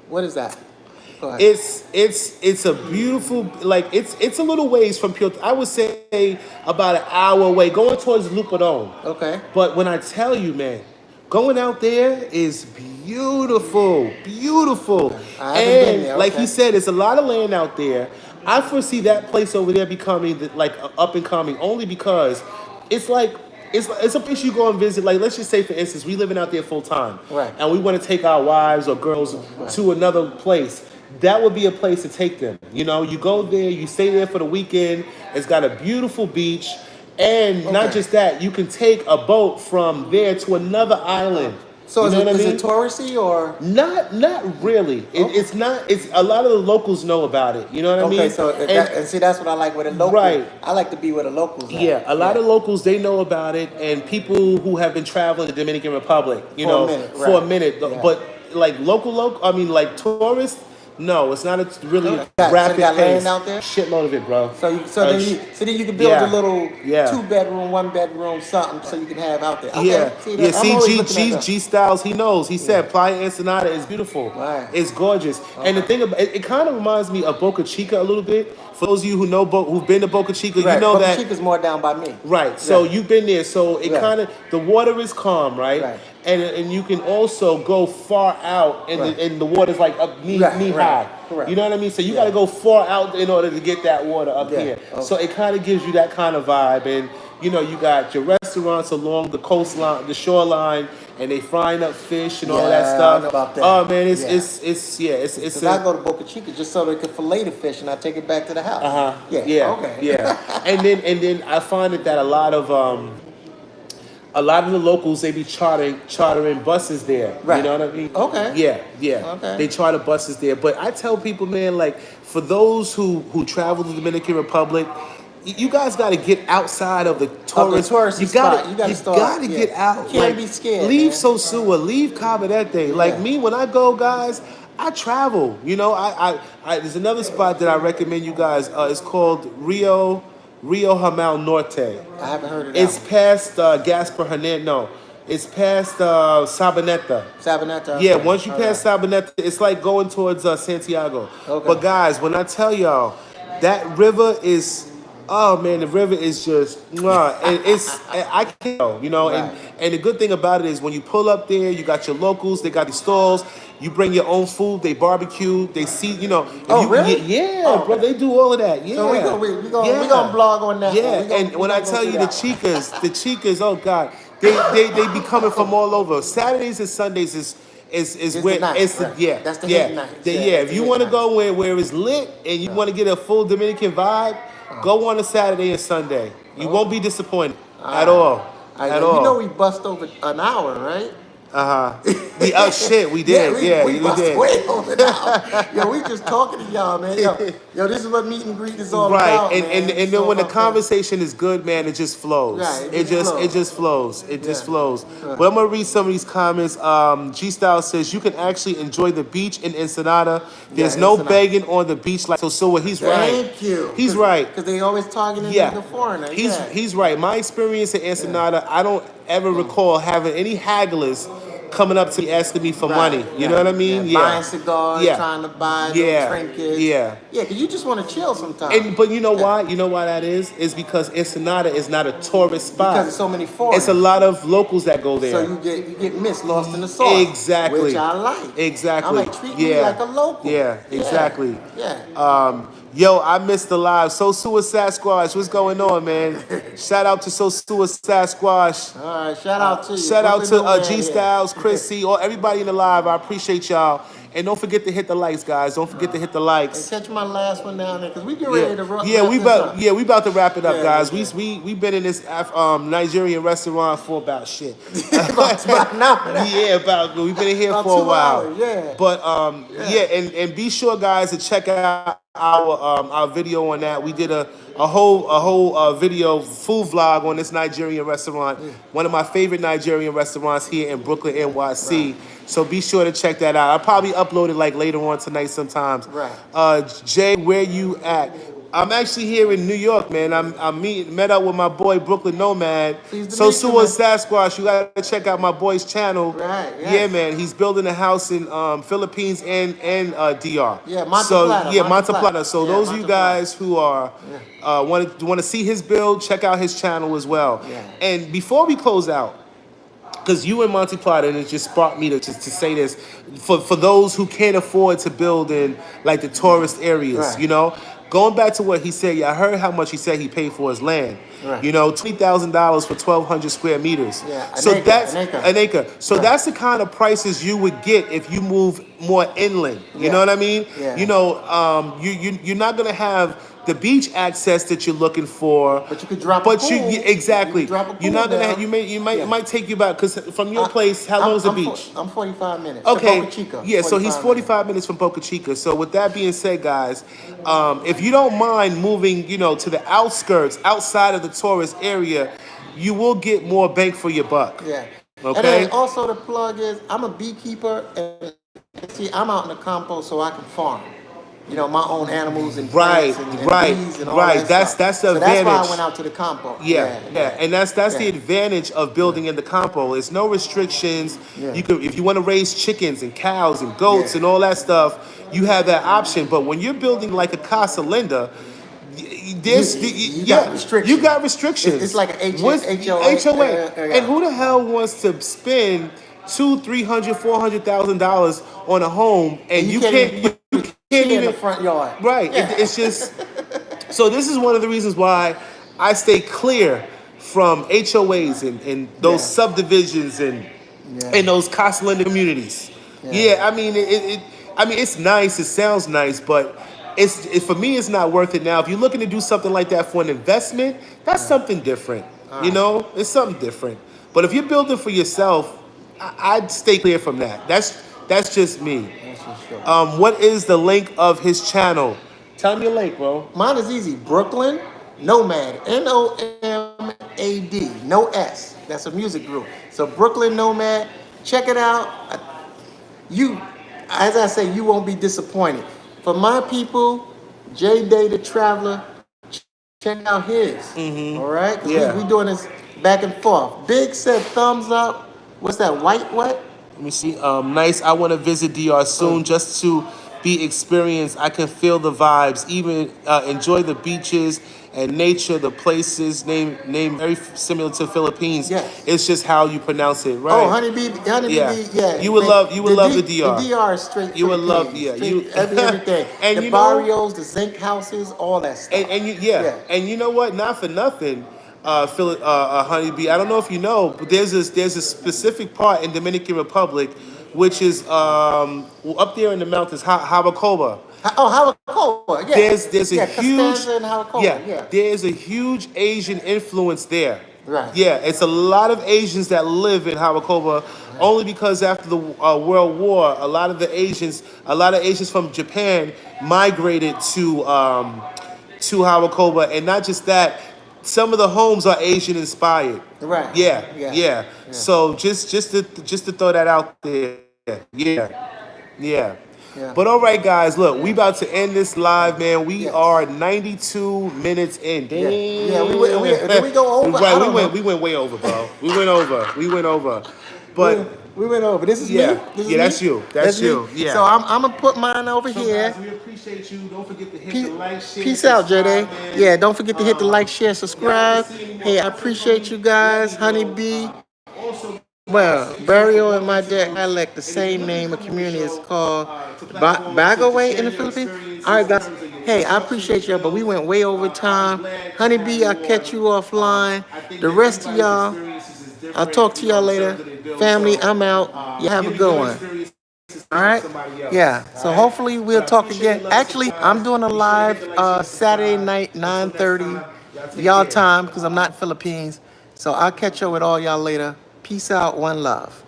What is that? Go ahead. it's a beautiful it's a little ways from Pure. I would say about an hour away, going towards Luperón. Okay. But when I tell you, man, going out there is beautiful, beautiful. I haven't been And there, like okay. he said, it's a lot of land out there. I foresee that place over there becoming like up and coming, only because it's like it's a place you go and visit. Like let's just say, for instance, we living out there full time, Right. and we want to take our wives or girls to another place. That would be a place to take them. You go there, you stay there for the weekend. It's got a beautiful beach. And not Okay. just that, you can take a boat from there to another island. So You is know what I mean? it touristy or? Not really. It's not. It's a lot of the locals know about it. You know what I mean? Okay, so and see that's what I like with a local. Right. I like to be with the locals. At. Yeah, a lot of locals they know about it, and people who have been traveling the Dominican Republic, For a minute, for a right. minute. Yeah. But like local, I mean like tourists. No, it's not a really So they rapid got pace. land out there? Shitload of it, bro. Then you can build yeah. a little Yeah. 2-bedroom, 1-bedroom something so you can have out there. Okay. Yeah, See, yeah. I'm See, always looking at G that. Styles, he knows. He said Playa Ensenada is beautiful. Right. It's gorgeous. And the thing about it kind of reminds me of Boca Chica a little bit. For those of you who know who've been to Boca Chica, Right. you know Boca that. Chica's more down by me. Right. So Yeah. you've been there. So it Yeah. kind of the water is calm, right? Right. and you can also go far out, and Right. the water's like up knee Right, high. correct. You know what I mean? So you got Yeah. to go far out in order to get that water up Yeah, here. okay. So it kind of gives you that kind of vibe, and you got your restaurants along the coastline, the shoreline, and they frying up fish and all that Yeah, I stuff. know about that. Oh man, Yeah. it's Because I go to Boca Chica just so they can fillet the fish and I take it back to the house. yeah, Okay. yeah. And then I find it that a lot of the locals, they be chartering buses there. Right. You know what I mean? Okay. Yeah. Okay. They charter buses there. But I tell people, man, like for those who travel to the Dominican Republic, you guys got to get outside of the tourist. touristy spot. You gotta You got to get out. You can't be scared, Leave man. Sosua, leave Cabadete. Like Yeah. me, when I go, guys, I travel. There's another spot that I recommend you guys. It's called Rio Hamal Norte. I haven't heard of that. It's past Gaspar Hernandez. No, it's past Sabaneta. Sabaneta. Yeah, Okay. once you All pass Sabaneta, it's like going towards Santiago. Okay. But guys, when I tell y'all, that river is, oh man, the river is just, and I can't, Right. and the good thing about it is when you pull up there, you got your locals, they got these stalls, you bring your own food, they barbecue, they see, if Oh, you, really? Yeah, Oh, bro, okay. they do all of that. Yeah. So we gonna blog on that. Yeah, one. We gonna- and we when I gonna go tell you through the that one. Chicas, oh God, they be coming from all over. Saturdays and Sundays is where the night, it's right. That's the hit nights. Yeah, Yeah, that's if the you hit want to nights. go where it's lit and you want to get a full Dominican vibe, go on a Saturday and Sunday. You won't be disappointed at all. At all. You know we bust over an hour, right? Shit, we did. Yeah, we bust did. way over an hour. Yo, we just talking to y'all, man. Yo, this is what meet and greet is all Right, about, and man. and, It's and then all when the about that. conversation is good, man, it just flows. Right, it just flows. It just Yeah. flows. But I'm gonna read some of these comments. G Style says you can actually enjoy the beach in Ensenada. There's Yeah, no Ensenada. begging on the beach like so. He's right. Thank you. He's right. Because they always targeting Yeah, the foreigner. he's right. My experience in Ensenada, I don't ever recall having any hagglers coming up to me asking me for money. You know what I mean? Yeah. Buying cigars, Yeah. trying to buy Yeah. trinkets. Yeah. Yeah, because you just want to chill sometimes. But you know why? You know why that is? It's because Ensenada is not a tourist spot. Because there's so many foreigners. It's a lot of locals that go there. So you get missed, lost in the sauce. Exactly. Which I like. Exactly. I'm like, treat me like a local. Yeah, exactly. Yeah. Yo, I missed the live. So Suicide Squash, what's going on, man? Shout out to So Suicide Squash. All right, shout out to you. Shout out to Brooklyn G Nomad Styles, here. Chris C, or everybody in the live. I appreciate y'all. And don't forget to hit the likes, guys. Don't forget to hit the And likes. catch my last one down there, because we get ready to run. We about to wrap it up, Yeah, guys. yeah. We've been in this Nigerian restaurant for about shit. about an hour. Yeah, we've been in here About for a 2 while. hours, yeah. But and be sure, guys, to check out our video on that. We did a whole video full vlog on this Nigerian restaurant, one of my favorite Nigerian restaurants here in Brooklyn, NYC. So be sure to check that out. I'll probably upload it like later on tonight sometimes. Right. Jay, where you at? I'm actually here in New York, man. I'm met up with my boy Brooklyn Nomad. Pleased to So meet you, man. Sasquatch, you gotta check out my boy's channel. Right, yes. Yeah, man. He's building a house in Philippines and DR. Yeah, Monte So Plata, yeah, Monte Monte Plata. Plata. So Yeah, those of Monte you guys who are want to see his build, check out his channel as well. Yeah. And before we close out, because you and Monty Plata, and it just sparked me to say this, for those who can't afford to build in like the tourist areas, Right. Going back to what he said, I heard how much he said he paid for his land. Right. $20,000 for 1,200 square meters. Yeah, so an acre, that's an acre. So Right. that's the kind of prices you would get if you move more inland. You know what I mean? Yeah. You're not gonna have the beach access that you're looking for. But you could drop a But pool. exactly. You could drop a You're pool not gonna. down. It might take you about, because from your place, how long is the beach? I'm 45 minutes. Okay. To Boca Chica. Yeah, so he's 45 45 minutes from Boca Chica. So with that being said, guys, if you don't mind moving, to the outskirts, outside of the tourist area, you will get more bang for your buck. Yeah. Okay. And then also the plug is, I'm a beekeeper, and see, I'm out in the compost so I can farm. My own animals and plants and bees and all that That's stuff. the so advantage. that's why I went out to the compost. Yeah, and that's the Yeah. advantage of building in the compost. There's no restrictions. Yeah. You can, if you want to raise chickens and cows and goats Yeah. and all that stuff, you have that option. But when you're building like a Casa Linda, You got restrictions. You got restrictions. It's like an What's HOA. And who the hell wants to spend two, 300, $400,000 on a home, and And you you can't can't even you, put you a can't chair in even the front yard. right. Yeah. It's just so. This is one of the reasons why I stay clear from HOAs and those Yeah. subdivisions and Yeah. in those cost lending communities. Yeah. Yeah, I mean I mean it's nice, it sounds nice, but for me it's not worth it now. If you're looking to do something like that for an investment, that's something different. All You right. know, it's something different. But if you're building for yourself, I'd stay clear from that. That's just me. That's for sure. What is the link of his channel? Tell me your link, bro. Mine is easy. Brooklyn Nomad. NOMAD. No S. That's a music group. So Brooklyn Nomad. Check it out. You, as I say, you won't be disappointed. For my people, J Day the Traveler, check out his. All right? 'Cause Yeah. we doing this back and forth. Big said thumbs up. What's that? White what? Let me see. Nice. I want to visit DR soon just to be experienced. I can feel the vibes, even enjoy the beaches and nature, the places. Name very similar to Philippines. Yes. It's just how you pronounce it, right? Oh, Honeybee, Yeah. yeah. You would man, love the The DR. DR is straight You would love Philippines. you Everything. and The you know barrios, the zinc houses, all that stuff. and you yeah. Yeah. And you know what? Not for nothing. Honeybee. I don't know if you know, but there's a specific part in Dominican Republic, which is up there in the mountains, Habacoba. Oh, Harakoa, yeah. There's a yeah, huge Costanza and Harakoa, yeah. there's a huge Asian influence there. Right. Yeah, it's a lot of Asians that live in Hawakoba, only because after the World War, a lot of Asians from Japan migrated to Hawakoba, and not just that, some of the homes are Asian inspired. Right. Yeah, Yeah. yeah. Yeah. So just to throw that out there. Yeah. Yeah. Yeah. But all right, guys, look, we about to end this live, man. We Yes. are 92 minutes in. Damn. Yeah, did we go over? I Right, don't know. we went way over, bro. We went over. But we went over. This is yeah, me. This is yeah, me? that's you. That's me? you. Yeah. So I'm gonna put mine over So here. guys, we appreciate you. Don't forget to hit Peace, the like, share, peace out, subscribe, J-Day. man. Yeah, don't forget to hit the like, share, Y'all subscribe. can see more Hey, I appreciate you guys, Honeybee. Also, Well, Barrio and my dialect, the same name of community is called Bagaway in the Philippines. All right, guys. Hey, I appreciate y'all, but we went way over time. Honeybee, I'll catch you offline. The rest of y'all, I'll talk to y'all later. Family, I'm out. You have a good one. All right? Yeah. So hopefully we'll talk again. Actually, I'm doing a live Saturday night, 9:30 y'all time, because I'm not Philippines. So I'll catch up with all y'all later. Peace out. One love.